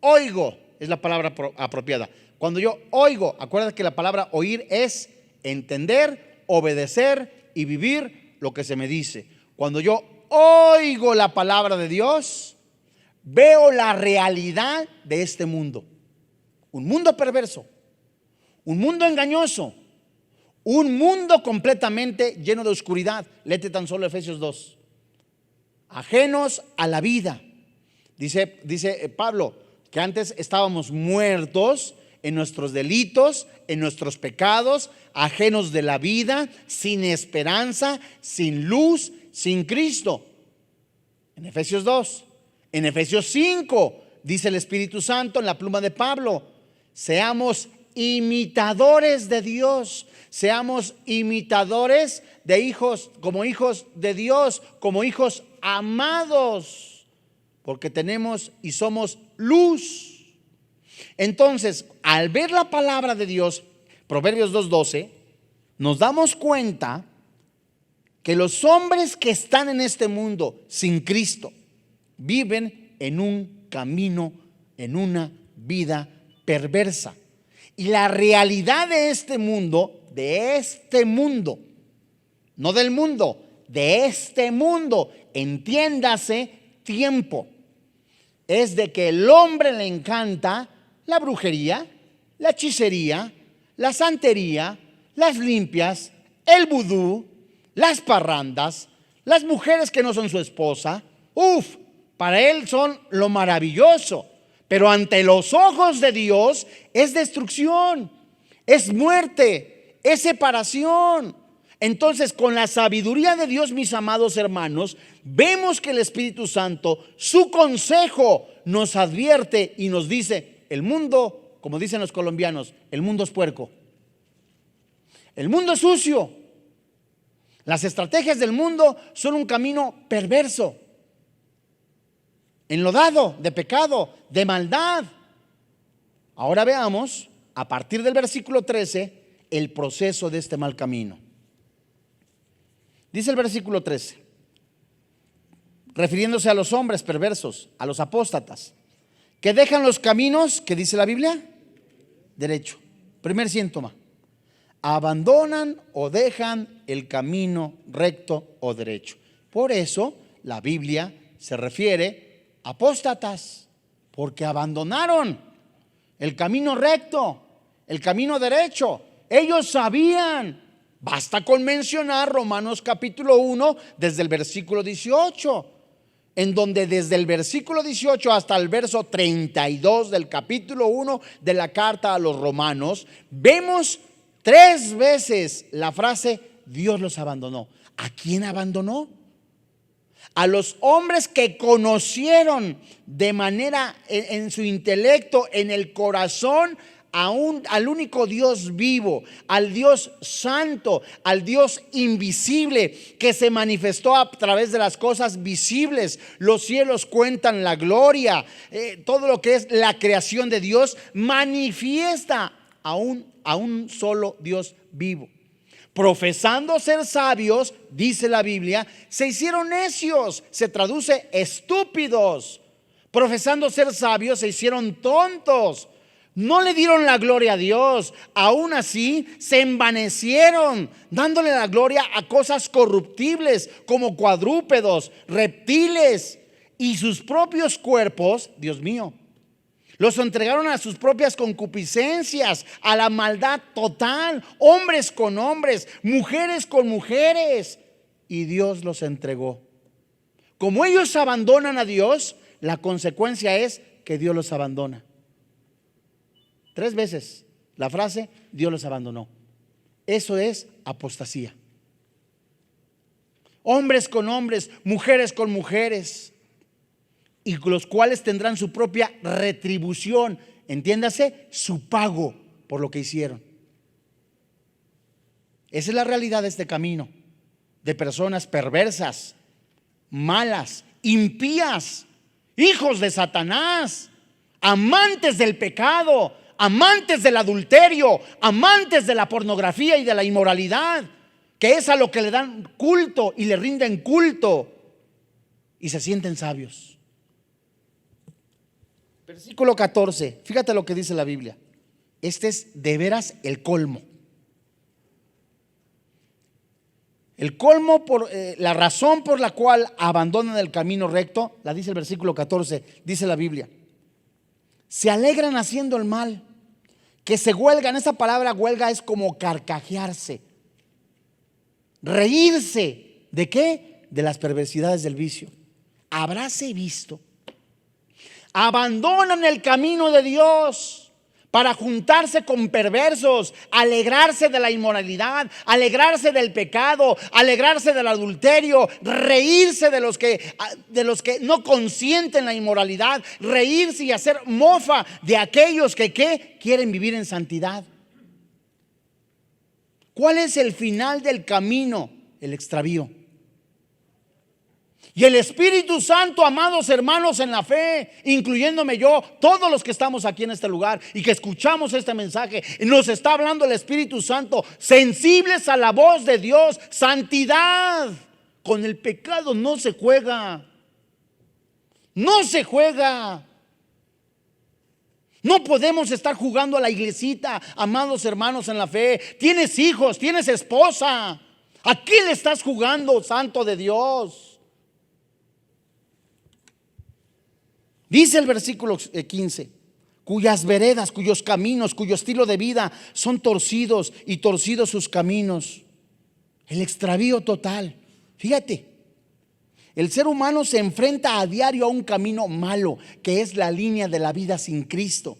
oigo, es la palabra apropiada. Cuando yo oigo, acuérdate que la palabra oír es entender, obedecer y vivir lo que se me dice. Cuando yo oigo la palabra de Dios, veo la realidad de este mundo. Un mundo perverso, un mundo engañoso, un mundo completamente lleno de oscuridad. Léete tan solo Efesios 2. Ajenos a la vida. Dice Pablo que antes estábamos muertos en nuestros delitos, en nuestros pecados, ajenos de la vida, sin esperanza, sin luz, sin Cristo. En Efesios 2. En Efesios 5 dice el Espíritu Santo en la pluma de Pablo: seamos imitadores de Dios, seamos imitadores de hijos, como hijos de Dios, como hijos amados, porque tenemos y somos luz. Entonces, al ver la palabra de Dios, Proverbios 2:12, nos damos cuenta que los hombres que están en este mundo sin Cristo viven en un camino, en una vida perversa. Y la realidad de este mundo, no del mundo, de este mundo, entiéndase tiempo, es de que el hombre le encanta la brujería, la hechicería, la santería, las limpias, el vudú, las parrandas, las mujeres que no son su esposa. Para él son lo maravilloso. Pero ante los ojos de Dios es destrucción, es muerte, es separación. Entonces, con la sabiduría de Dios, mis amados hermanos, vemos que el Espíritu Santo, su consejo, nos advierte y nos dice: el mundo, como dicen los colombianos, el mundo es puerco, el mundo es sucio. Las estrategias del mundo son un camino perverso, enlodado de pecado, de maldad. Ahora veamos, a partir del versículo 13, el proceso de este mal camino. Dice el versículo 13, refiriéndose a los hombres perversos, a los apóstatas, que dejan los caminos, ¿qué dice la Biblia? Derecho. Primer síntoma: abandonan o dejan el camino recto o derecho. Por eso la Biblia se refiere apóstatas, porque abandonaron el camino recto, el camino derecho. Ellos sabían. Basta con mencionar Romanos capítulo 1 desde el versículo 18, en donde desde el versículo 18 hasta el verso 32 del capítulo 1 de la carta a los romanos, vemos 3 veces la frase: Dios los abandonó. ¿A quién abandonó? A los hombres que conocieron de manera en su intelecto, en el corazón, al único Dios vivo, al Dios santo, al Dios invisible, que se manifestó a través de las cosas visibles. Los cielos cuentan la gloria, todo lo que es la creación de Dios manifiesta a un solo Dios vivo. Profesando ser sabios, dice la Biblia, se hicieron necios, se traduce estúpidos. Profesando ser sabios, se hicieron tontos. No le dieron la gloria a Dios. Aún así se envanecieron, dándole la gloria a cosas corruptibles como cuadrúpedos, reptiles, y sus propios cuerpos, Dios mío, los entregaron a sus propias concupiscencias, a la maldad total, hombres con hombres, mujeres con mujeres, y Dios los entregó. Como ellos abandonan a Dios, la consecuencia es que Dios los abandona. 3 veces la frase: Dios los abandonó. Eso es apostasía. hombres con hombres, mujeres con mujeres, y los cuales tendrán su propia retribución, entiéndase, su pago por lo que hicieron. Esa es la realidad de este camino, de personas perversas, malas, impías, hijos de Satanás, amantes del pecado, amantes del adulterio, amantes de la pornografía y de la inmoralidad, que es a lo que le dan culto y le rinden culto y se sienten sabios. Versículo 14, fíjate lo que dice la Biblia. Este es de veras el colmo. El colmo, por la razón por la cual abandonan el camino recto, la dice el versículo 14, dice la Biblia. Se alegran haciendo el mal, que se huelgan. Esa palabra huelga es como carcajearse, reírse. ¿De qué? De las perversidades del vicio. Habráse visto. Abandonan el camino de Dios para juntarse con perversos, alegrarse de la inmoralidad, alegrarse del pecado, alegrarse del adulterio, reírse de los que no consienten la inmoralidad, reírse y hacer mofa de aquellos que quieren vivir en santidad. ¿Cuál es el final del camino? El extravío. Y el Espíritu Santo, amados hermanos en la fe, incluyéndome yo, todos los que estamos aquí en este lugar y que escuchamos este mensaje, nos está hablando el Espíritu Santo, sensibles a la voz de Dios, santidad. Con el pecado no se juega. No se juega. No podemos estar jugando a la iglesita, amados hermanos en la fe. Tienes hijos, tienes esposa. ¿A qué le estás jugando, santo de Dios? Dice el versículo 15, cuyas veredas, cuyos caminos, cuyo estilo de vida son torcidos y torcidos sus caminos. El extravío total. Fíjate, el ser humano se enfrenta a diario a un camino malo, que es la línea de la vida sin Cristo.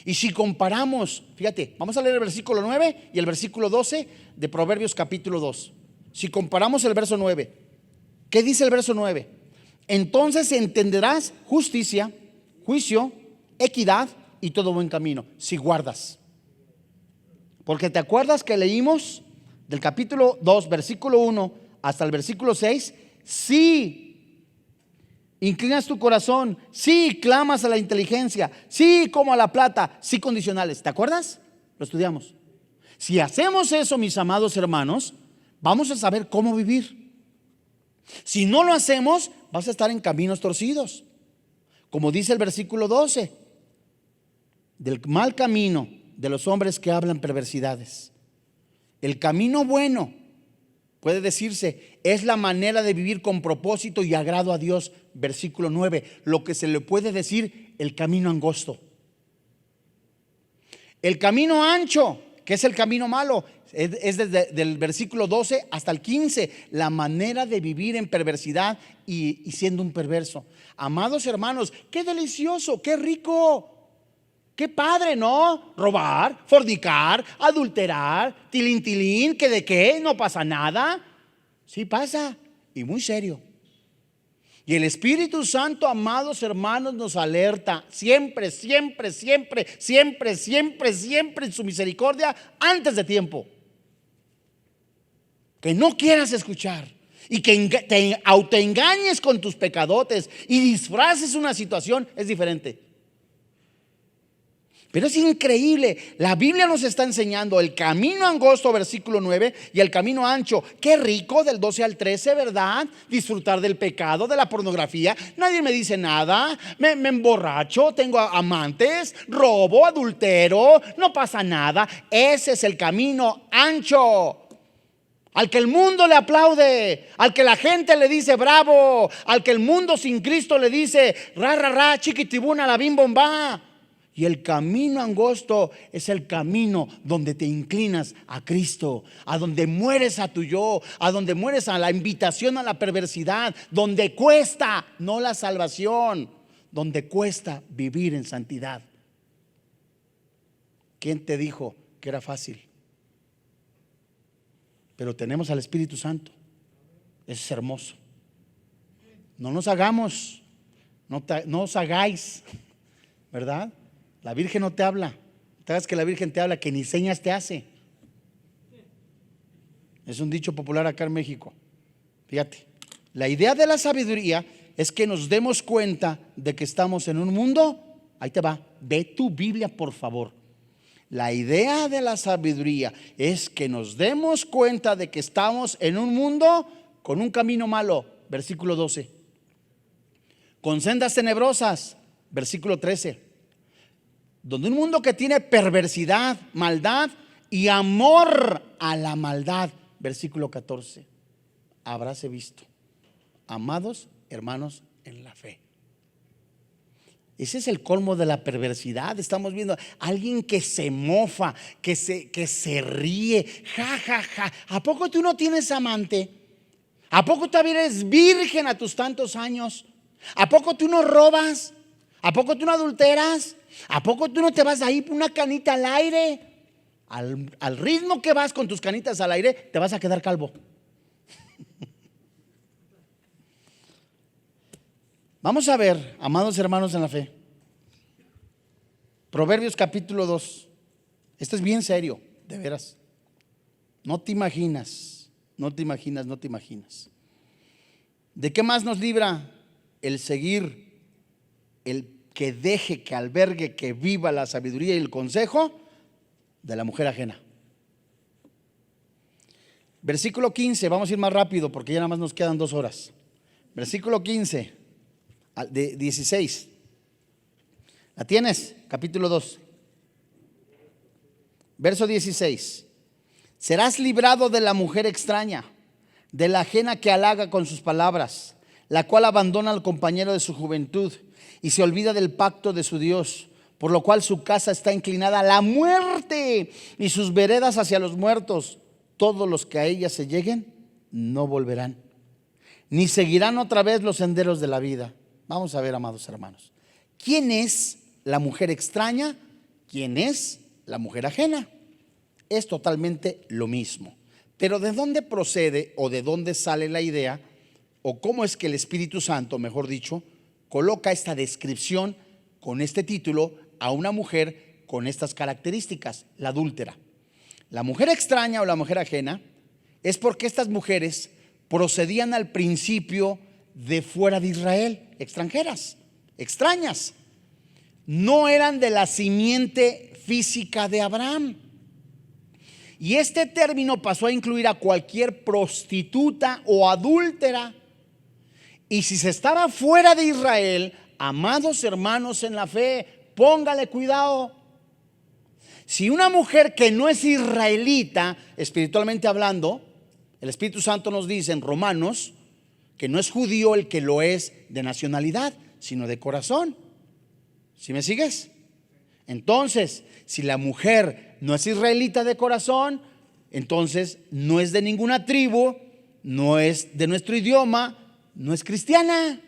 Y si comparamos, fíjate, vamos a leer el versículo 9 y el versículo 12 de Proverbios capítulo 2. Si comparamos el verso 9, ¿qué dice el verso 9? Entonces entenderás justicia, juicio, equidad y todo buen camino, si guardas. Porque te acuerdas que leímos del capítulo 2, versículo 1 hasta el versículo 6, si inclinas tu corazón, si clamas a la inteligencia, si como a la plata, si condicionales. ¿Te acuerdas? Lo estudiamos. Si hacemos eso, mis amados hermanos, vamos a saber cómo vivir. Si no lo hacemos, vas a estar en caminos torcidos. Como dice el versículo 12, del mal camino de los hombres que hablan perversidades. El camino bueno, puede decirse, es la manera de vivir con propósito y agrado a Dios. Versículo 9, lo que se le puede decir el camino angosto. El camino ancho, que es el camino malo, es desde el versículo 12 hasta el 15, la manera de vivir en perversidad y siendo un perverso. Amados hermanos, qué delicioso, qué rico, qué padre, ¿no? Robar, fornicar, adulterar, tilín, tilín, que de qué, no pasa nada. Sí pasa, y muy serio. Y el Espíritu Santo, amados hermanos, nos alerta siempre, siempre, siempre, siempre, siempre, siempre en su misericordia antes de tiempo. Que no quieras escuchar y que te autoengañes con tus pecadotes y disfraces una situación es diferente. Pero es increíble, la Biblia nos está enseñando el camino angosto, versículo 9, y el camino ancho. Qué rico del 12 al 13, ¿verdad? Disfrutar del pecado, de la pornografía. Nadie me dice nada, me emborracho, tengo amantes, robo, adultero, no pasa nada. Ese es el camino ancho. Al que el mundo le aplaude, al que la gente le dice bravo, al que el mundo sin Cristo le dice ra, ra, ra, chiquitibuna, la bim bomba. Y el camino angosto es el camino donde te inclinas a Cristo, a donde mueres a tu yo, a donde mueres a la invitación a la perversidad, donde cuesta, no la salvación, donde cuesta vivir en santidad. ¿Quién te dijo que era fácil? Pero tenemos al Espíritu Santo. Eso es hermoso. No nos hagamos, no os hagáis, ¿verdad? La Virgen no te habla. No te hagas que la Virgen te habla, que ni señas te hace. Es un dicho popular acá en México. Fíjate, la idea de la sabiduría es que nos demos cuenta de que estamos en un mundo. Ahí te va, ve tu Biblia por favor. La idea de la sabiduría es que nos demos cuenta de que estamos en un mundo con un camino malo, versículo 12. Con sendas tenebrosas, versículo 13. Donde un mundo que tiene perversidad, maldad y amor a la maldad, versículo 14. Habráse visto, amados hermanos en la fe. Ese es el colmo de la perversidad. Estamos viendo a alguien que se mofa, que se ríe, ja, ja, ja. ¿A poco tú no tienes amante? ¿A poco todavía eres virgen a tus tantos años? ¿A poco tú no robas? ¿A poco tú no adulteras? ¿A poco tú no te vas ahí por una canita al aire? Al ritmo que vas con tus canitas al aire, te vas a quedar calvo. Vamos a ver, amados hermanos en la fe, Proverbios capítulo 2. Esto es bien serio, de veras. No te imaginas, no te imaginas, no te imaginas. ¿De qué más nos libra el seguir, el que deje, que albergue, que viva la sabiduría y el consejo? De la mujer ajena. Versículo 15, vamos a ir más rápido porque ya nada más nos quedan 2 horas. Versículo 15 de 16. ¿La tienes? Capítulo 2. Verso 16. Serás librado de la mujer extraña, de la ajena que halaga con sus palabras, la cual abandona al compañero de su juventud y se olvida del pacto de su Dios, por lo cual su casa está inclinada a la muerte y sus veredas hacia los muertos. Todos los que a ella se lleguen no volverán, ni seguirán otra vez los senderos de la vida. Vamos a ver, amados hermanos, ¿quién es la mujer extraña? ¿Quién es la mujer ajena? Es totalmente lo mismo. Pero ¿de dónde procede o de dónde sale la idea, o cómo es que el Espíritu Santo, mejor dicho, coloca esta descripción con este título a una mujer con estas características, la adúltera? La mujer extraña o la mujer ajena es porque estas mujeres procedían al principio de fuera de Israel, extranjeras, extrañas. No eran de la simiente física de Abraham. Y este término pasó a incluir a cualquier prostituta o adúltera. Y si se estaba fuera de Israel, amados hermanos en la fe, póngale cuidado. Si una mujer que no es israelita, espiritualmente hablando, el Espíritu Santo nos dice en Romanos que no es judío el que lo es de nacionalidad, sino de corazón. ¿Sí me sigues? Entonces, si la mujer no es israelita de corazón, entonces no es de ninguna tribu, no es de nuestro idioma, no es cristiana.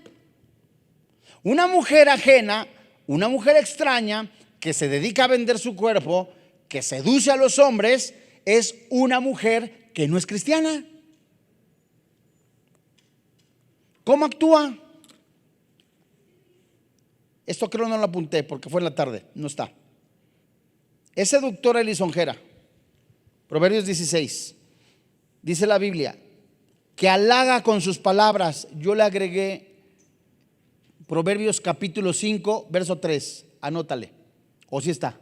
Una mujer ajena, una mujer extraña que se dedica a vender su cuerpo, que seduce a los hombres, es una mujer que no es cristiana. ¿Cómo actúa? Esto creo no lo apunté porque fue en la tarde, no está. Es seductora y lisonjera. Proverbios 16. Dice la Biblia que halaga con sus palabras. Yo le agregué Proverbios capítulo 5, verso 3. Anótale. ¿O sí está?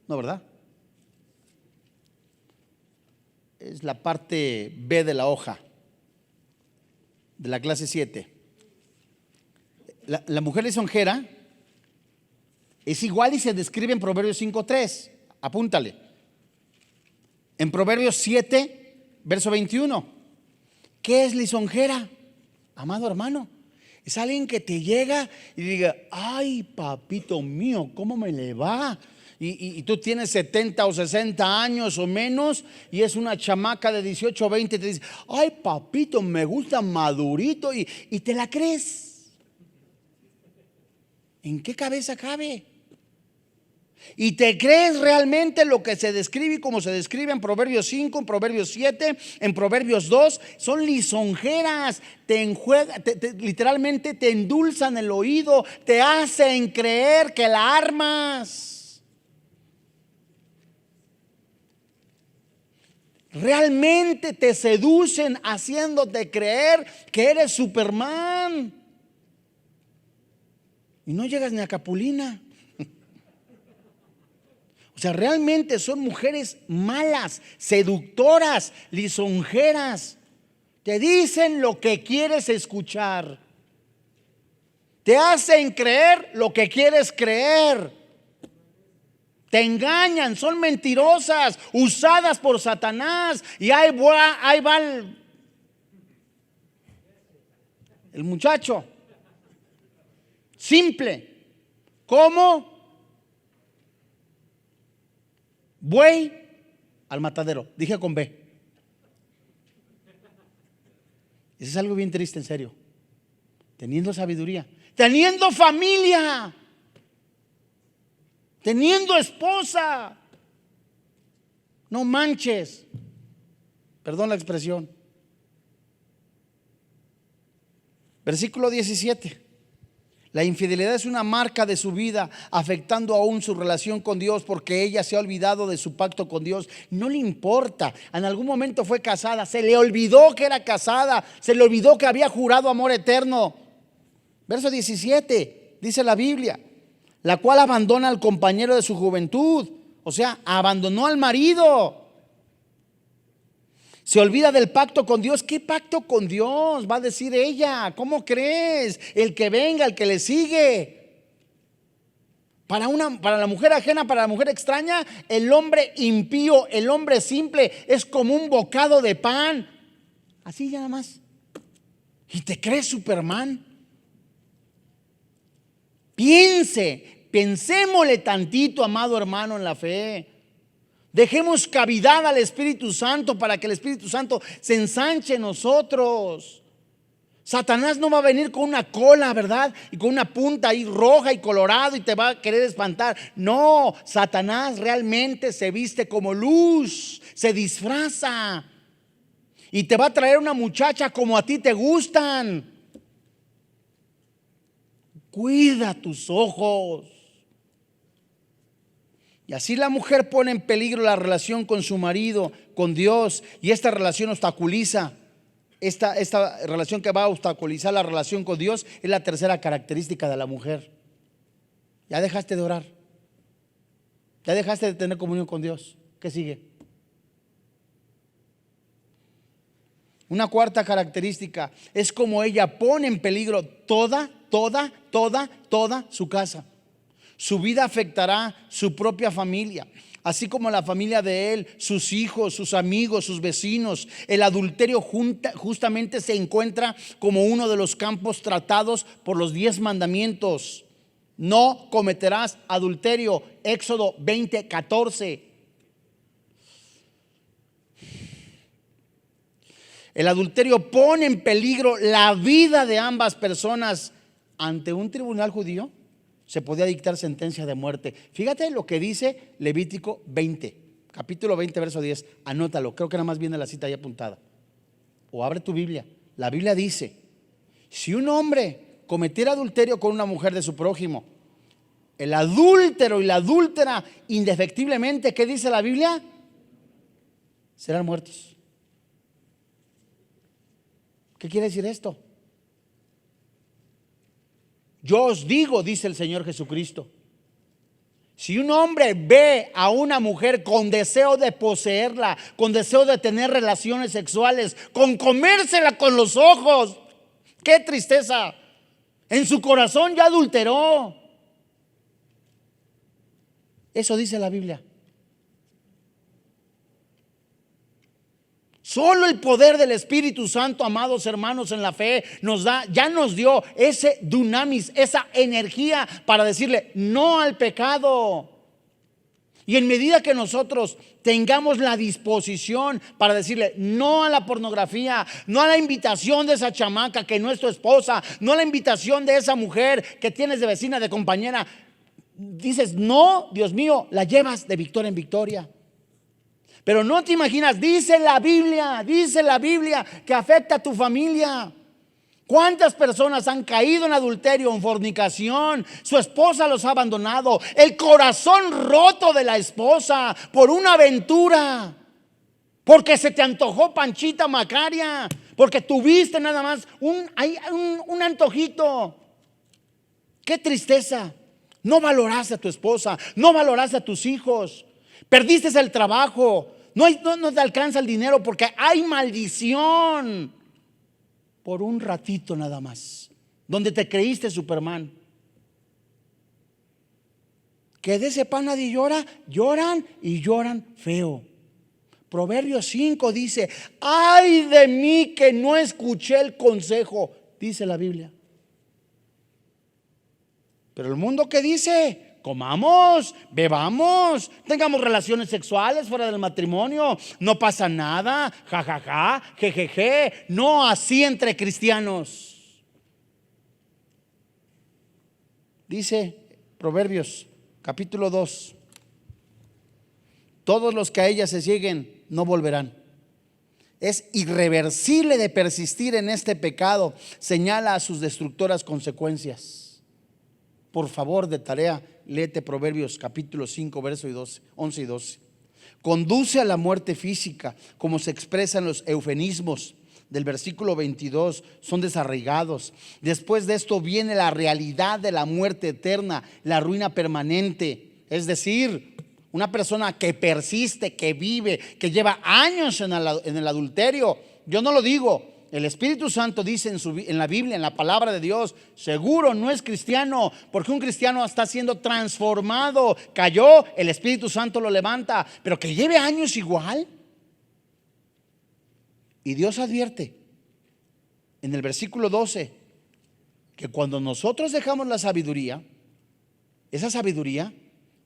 No, ¿verdad? Es la parte B de la hoja de la clase 7. La mujer lisonjera es igual y se describe en Proverbios 5:3. Apúntale. En Proverbios 7, verso 21. ¿Qué es lisonjera? Amado hermano, es alguien que te llega y diga: ay, papito mío, ¿cómo me le va? Y tú tienes 70 o 60 años o menos y es una chamaca de 18 o 20 y te dice: ay, papito, me gusta madurito, y te la crees. ¿En qué cabeza cabe? ¿Y te crees realmente lo que se describe y como se describe en Proverbios 5, en Proverbios 7, en Proverbios 2? Son lisonjeras, literalmente te endulzan el oído, te hacen creer que la armas. Realmente te seducen haciéndote creer que eres Superman. Y no llegas ni a Capulina. O sea, realmente son mujeres malas, seductoras, lisonjeras. Te dicen lo que quieres escuchar. Te hacen creer lo que quieres creer. Te engañan, son mentirosas, usadas por Satanás. Y ahí va el muchacho. Simple. ¿Cómo? Buey al matadero. Dije con B. Eso es algo bien triste, en serio. Teniendo sabiduría, teniendo familia, teniendo esposa. No manches. Perdón la expresión. Versículo 17. La infidelidad es una marca de su vida, afectando aún su relación con Dios, porque ella se ha olvidado de su pacto con Dios. No le importa. En algún momento fue casada, se le olvidó que era casada, se le olvidó que había jurado amor eterno. Verso 17, dice la Biblia, la cual abandona al compañero de su juventud. O sea, abandonó al marido. Se olvida del pacto con Dios. ¿Qué pacto con Dios? Va a decir ella. ¿Cómo crees? El que venga, el que le sigue. Para la mujer ajena, para la mujer extraña, el hombre impío, el hombre simple es como un bocado de pan. Así ya nada más. ¿Y te crees Superman? Pensémosle tantito, amado hermano, en la fe. Dejemos cavidad al Espíritu Santo para que el Espíritu Santo se ensanche en nosotros. Satanás no va a venir con una cola, ¿verdad? Y con una punta ahí roja y colorado y te va a querer espantar. No, Satanás realmente se viste como luz, se disfraza y te va a traer una muchacha como a ti te gustan. Cuida tus ojos. Y así la mujer pone en peligro la relación con su marido, con Dios, y esta relación obstaculiza. Esta relación que va a obstaculizar la relación con Dios es la tercera característica de la mujer. Ya dejaste de orar, ya dejaste de tener comunión con Dios. ¿Qué sigue? Una cuarta característica es como ella pone en peligro toda su casa. Su vida afectará su propia familia, así como la familia de él, sus hijos, sus amigos, sus vecinos. El adulterio justamente se encuentra como uno de los campos tratados por los 10 mandamientos. No cometerás adulterio, Éxodo 20:14. El adulterio pone en peligro la vida de ambas personas. Ante un tribunal judío se podía dictar sentencia de muerte. Fíjate lo que dice Levítico 20, capítulo 20, verso 10. Anótalo, creo que nada más viene la cita ahí apuntada. O abre tu Biblia. La Biblia dice: si un hombre cometiera adulterio con una mujer de su prójimo, el adúltero y la adúltera indefectiblemente, ¿qué dice la Biblia? Serán muertos. ¿Qué quiere decir esto? Yo os digo, dice el Señor Jesucristo, si un hombre ve a una mujer con deseo de poseerla, con deseo de tener relaciones sexuales, con comérsela con los ojos, qué tristeza, en su corazón ya adulteró. Eso dice la Biblia. Solo el poder del Espíritu Santo, amados hermanos en la fe, ya nos dio ese dunamis, esa energía para decirle no al pecado. Y en medida que nosotros tengamos la disposición para decirle no a la pornografía, no a la invitación de esa chamaca que no es tu esposa, no a la invitación de esa mujer que tienes de vecina, de compañera, dices, no, Dios mío, la llevas de victoria en victoria. Pero no te imaginas, dice la Biblia que afecta a tu familia. ¿Cuántas personas han caído en adulterio, en fornicación? Su esposa los ha abandonado. El corazón roto de la esposa por una aventura, porque se te antojó Panchita Macaria, porque tuviste nada más un antojito. Qué tristeza. No valoraste a tu esposa, no valoraste a tus hijos, perdiste el trabajo, no te alcanza el dinero porque hay maldición. Por un ratito nada más, donde te creíste Superman. Que de ese pan nadie llora, lloran y lloran feo. Proverbios 5 dice, ay de mí que no escuché el consejo, dice la Biblia. Pero el mundo, ¿qué dice? Comamos, bebamos, tengamos relaciones sexuales fuera del matrimonio, no pasa nada, jajaja, jejeje. No así entre cristianos. Dice Proverbios capítulo 2, todos los que a ella se lleguen no volverán. Es irreversible de persistir en este pecado, señala a sus destructoras consecuencias. Por favor, de tarea, léete Proverbios capítulo 5, versos 11 y 12. Conduce a la muerte física, como se expresan los eufemismos del versículo 22, son desarraigados. Después de esto viene la realidad de la muerte eterna, la ruina permanente. Es decir, una persona que persiste, que vive, que lleva años en el adulterio. Yo no lo digo. El Espíritu Santo dice en la Biblia, en la palabra de Dios, seguro no es cristiano, porque un cristiano está siendo transformado. Cayó, el Espíritu Santo lo levanta, pero que lleve años igual. Y Dios advierte en el versículo 12 que cuando nosotros dejamos la sabiduría, esa sabiduría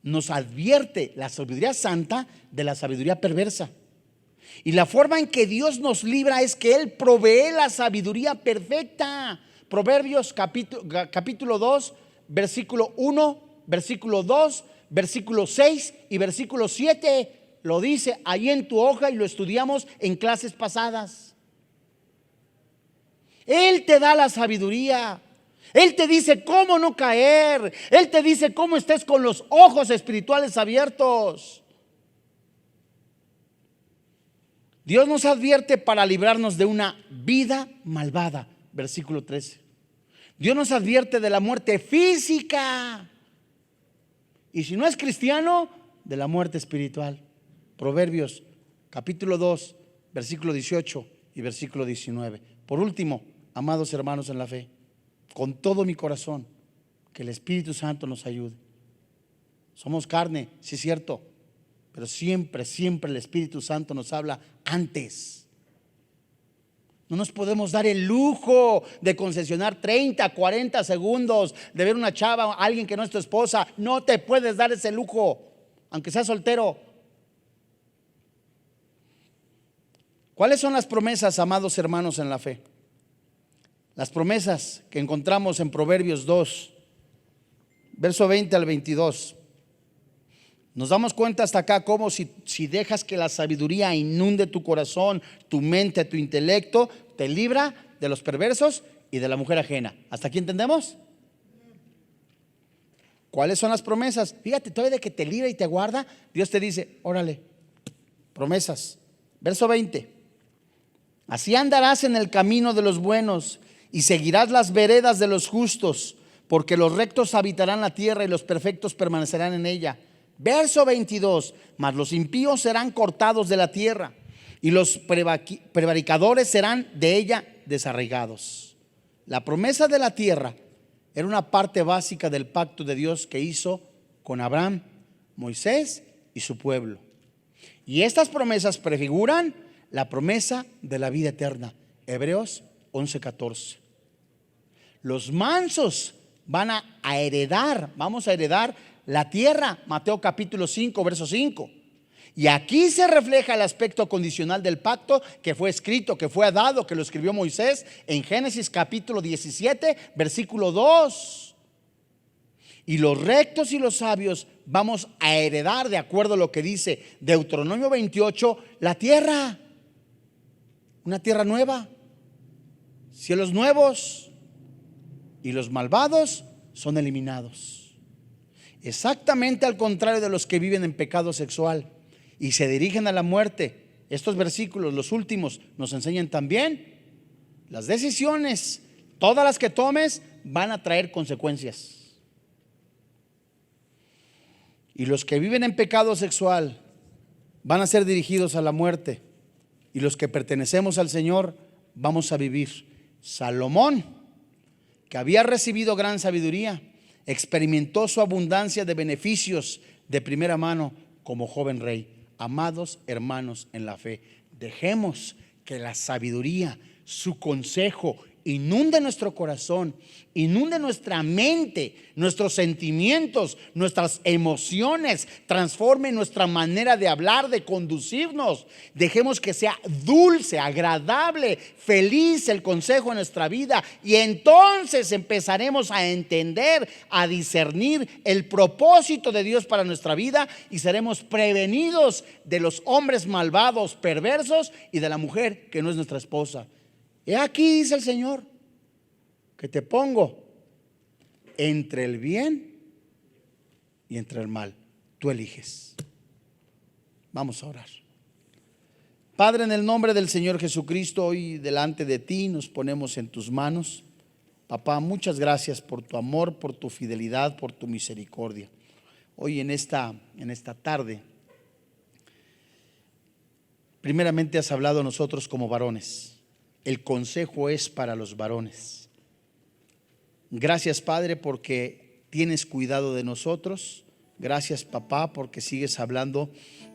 nos advierte, la sabiduría santa, de la sabiduría perversa. Y la forma en que Dios nos libra es que Él provee la sabiduría perfecta. Proverbios capítulo 2, versículo 1, versículo 2, versículo 6 y versículo 7. Lo dice ahí en tu hoja y lo estudiamos en clases pasadas. Él te da la sabiduría. Él te dice cómo no caer. Él te dice cómo estés con los ojos espirituales abiertos. Dios nos advierte para librarnos de una vida malvada, versículo 13. Dios nos advierte de la muerte física. Y si no es cristiano, de la muerte espiritual. Proverbios capítulo 2, versículo 18 y versículo 19. Por último, amados hermanos en la fe, con todo mi corazón, que el Espíritu Santo nos ayude. Somos carne, sí es cierto, pero siempre el Espíritu Santo nos habla antes. No nos podemos dar el lujo de concesionar 30, 40 segundos de ver una chava, alguien que no es tu esposa. No te puedes dar ese lujo, aunque seas soltero. ¿Cuáles son las promesas, amados hermanos en la fe? Las promesas que encontramos en Proverbios 2, verso 20 al 22. Nos damos cuenta hasta acá cómo si dejas que la sabiduría inunde tu corazón, tu mente, tu intelecto, te libra de los perversos y de la mujer ajena. ¿Hasta aquí entendemos? ¿Cuáles son las promesas? Fíjate, todavía de que te libra y te guarda, Dios te dice, órale, promesas. Verso 20. Así andarás en el camino de los buenos y seguirás las veredas de los justos, porque los rectos habitarán la tierra y los perfectos permanecerán en ella. Verso 22, mas los impíos serán cortados de la tierra y los prevaricadores serán de ella desarraigados. La promesa de la tierra era una parte básica del pacto de Dios que hizo con Abraham, Moisés y su pueblo. Y estas promesas prefiguran la promesa de la vida eterna. Hebreos 11:14. Los mansos vamos a heredar la tierra, Mateo capítulo 5, verso 5. Y aquí se refleja el aspecto condicional del pacto que fue escrito, que fue dado, que lo escribió Moisés en Génesis capítulo 17, versículo 2. Y los rectos y los sabios vamos a heredar, de acuerdo a lo que dice Deuteronomio 28, la tierra, una tierra nueva, cielos nuevos, y los malvados son eliminados. Exactamente al contrario de los que viven en pecado sexual y se dirigen a la muerte. Estos versículos, los últimos, nos enseñan también las decisiones, todas las que tomes, van a traer consecuencias. Y los que viven en pecado sexual van a ser dirigidos a la muerte. Y los que pertenecemos al Señor vamos a vivir. Salomón, que había recibido gran sabiduría, experimentó su abundancia de beneficios de primera mano como joven rey. Amados hermanos en la fe, dejemos que la sabiduría, su consejo, inunde nuestro corazón, inunde nuestra mente, nuestros sentimientos, nuestras emociones, transforme nuestra manera de hablar, de conducirnos. Dejemos que sea dulce, agradable, feliz el consejo en nuestra vida, y entonces empezaremos a entender, a discernir el propósito de Dios para nuestra vida, y seremos prevenidos de los hombres malvados, perversos, y de la mujer que no es nuestra esposa. He aquí, dice el Señor, que te pongo entre el bien y entre el mal. Tú eliges. Vamos a orar. Padre, en el nombre del Señor Jesucristo, hoy delante de ti nos ponemos en tus manos. Papá, muchas gracias por tu amor, por tu fidelidad, por tu misericordia. Hoy en esta tarde, primeramente has hablado a nosotros como varones. El consejo es para los varones. Gracias, Padre, porque tienes cuidado de nosotros. Gracias, papá, porque sigues hablando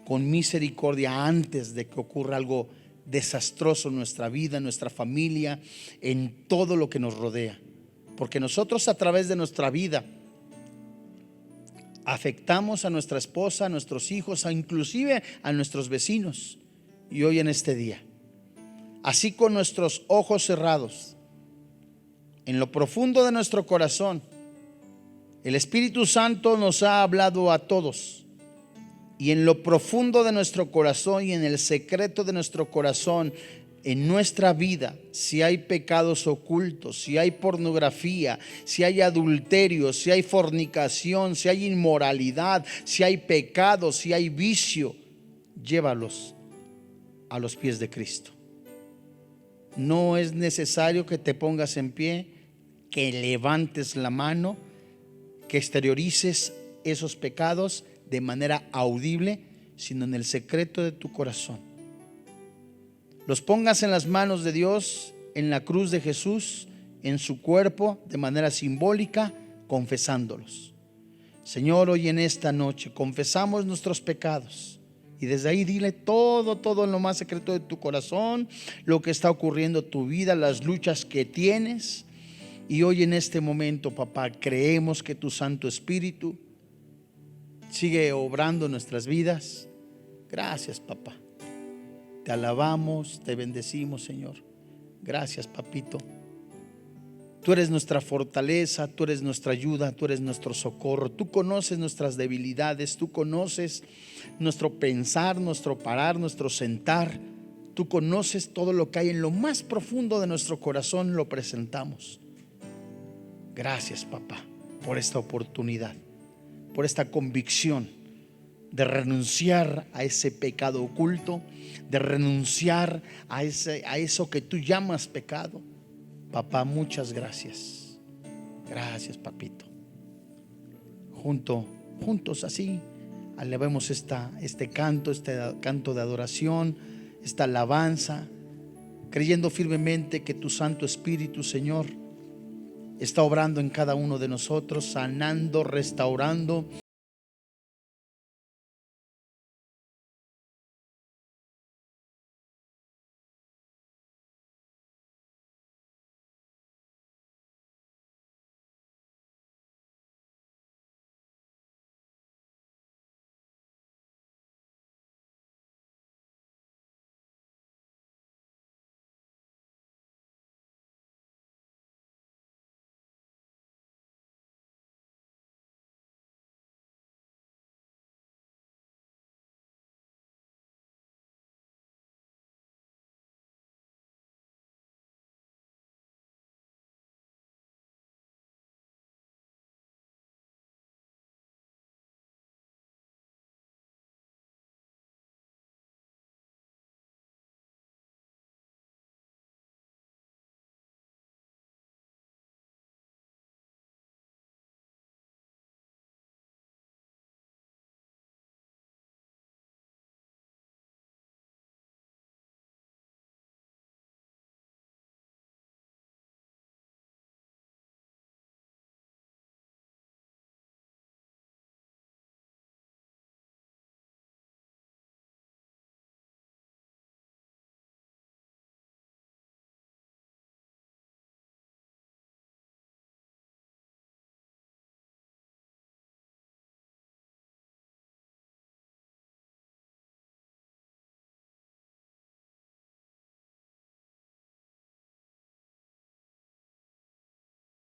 con misericordia antes de que ocurra algo desastroso en nuestra vida, en nuestra familia, en todo lo que nos rodea. Porque nosotros, a través de nuestra vida, afectamos a nuestra esposa, a nuestros hijos, inclusive a nuestros vecinos. Y hoy en este día, así con nuestros ojos cerrados, en lo profundo de nuestro corazón, el Espíritu Santo nos ha hablado a todos. Y en lo profundo de nuestro corazón y en el secreto de nuestro corazón, en nuestra vida, si hay pecados ocultos, si hay pornografía, si hay adulterio, si hay fornicación, si hay inmoralidad, si hay pecado, si hay vicio, llévalos a los pies de Cristo. No es necesario que te pongas en pie, que levantes la mano, que exteriorices esos pecados de manera audible, sino en el secreto de tu corazón. Los pongas en las manos de Dios, en la cruz de Jesús, en su cuerpo, de manera simbólica, confesándolos. Señor, hoy en esta noche confesamos nuestros pecados. Y desde ahí dile todo en lo más secreto de tu corazón, lo que está ocurriendo en tu vida, las luchas que tienes. Y hoy en este momento, papá, creemos que tu Santo Espíritu sigue obrando en nuestras vidas. Gracias, papá. Te alabamos, te bendecimos, Señor. Gracias, papito. Tú eres nuestra fortaleza, tú eres nuestra ayuda, tú eres nuestro socorro. Tú conoces nuestras debilidades, tú conoces nuestro pensar, nuestro parar, nuestro sentar. Tú conoces todo lo que hay en lo más profundo de nuestro corazón, lo presentamos. Gracias, papá, por esta oportunidad, por esta convicción de renunciar a ese pecado oculto, de renunciar a eso que tú llamas pecado. Papá, muchas gracias. Gracias, papito. Juntos así, alabemos este canto de adoración, esta alabanza, creyendo firmemente que tu Santo Espíritu, Señor, está obrando en cada uno de nosotros, sanando, restaurando,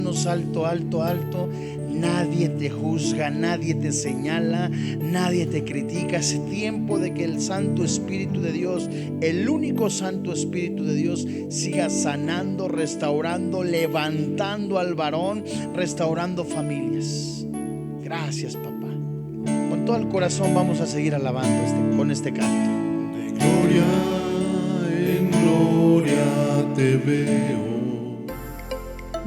Alto, alto, alto. Nadie te juzga, nadie te señala, nadie te critica. Es tiempo de que el Santo Espíritu de Dios, el único Santo Espíritu de Dios, siga sanando, restaurando, levantando al varón, restaurando familias. Gracias, papá. Con todo el corazón vamos a seguir alabando con este canto. De gloria en gloria te veo.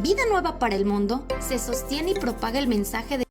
Vida Nueva para el Mundo se sostiene y propaga el mensaje de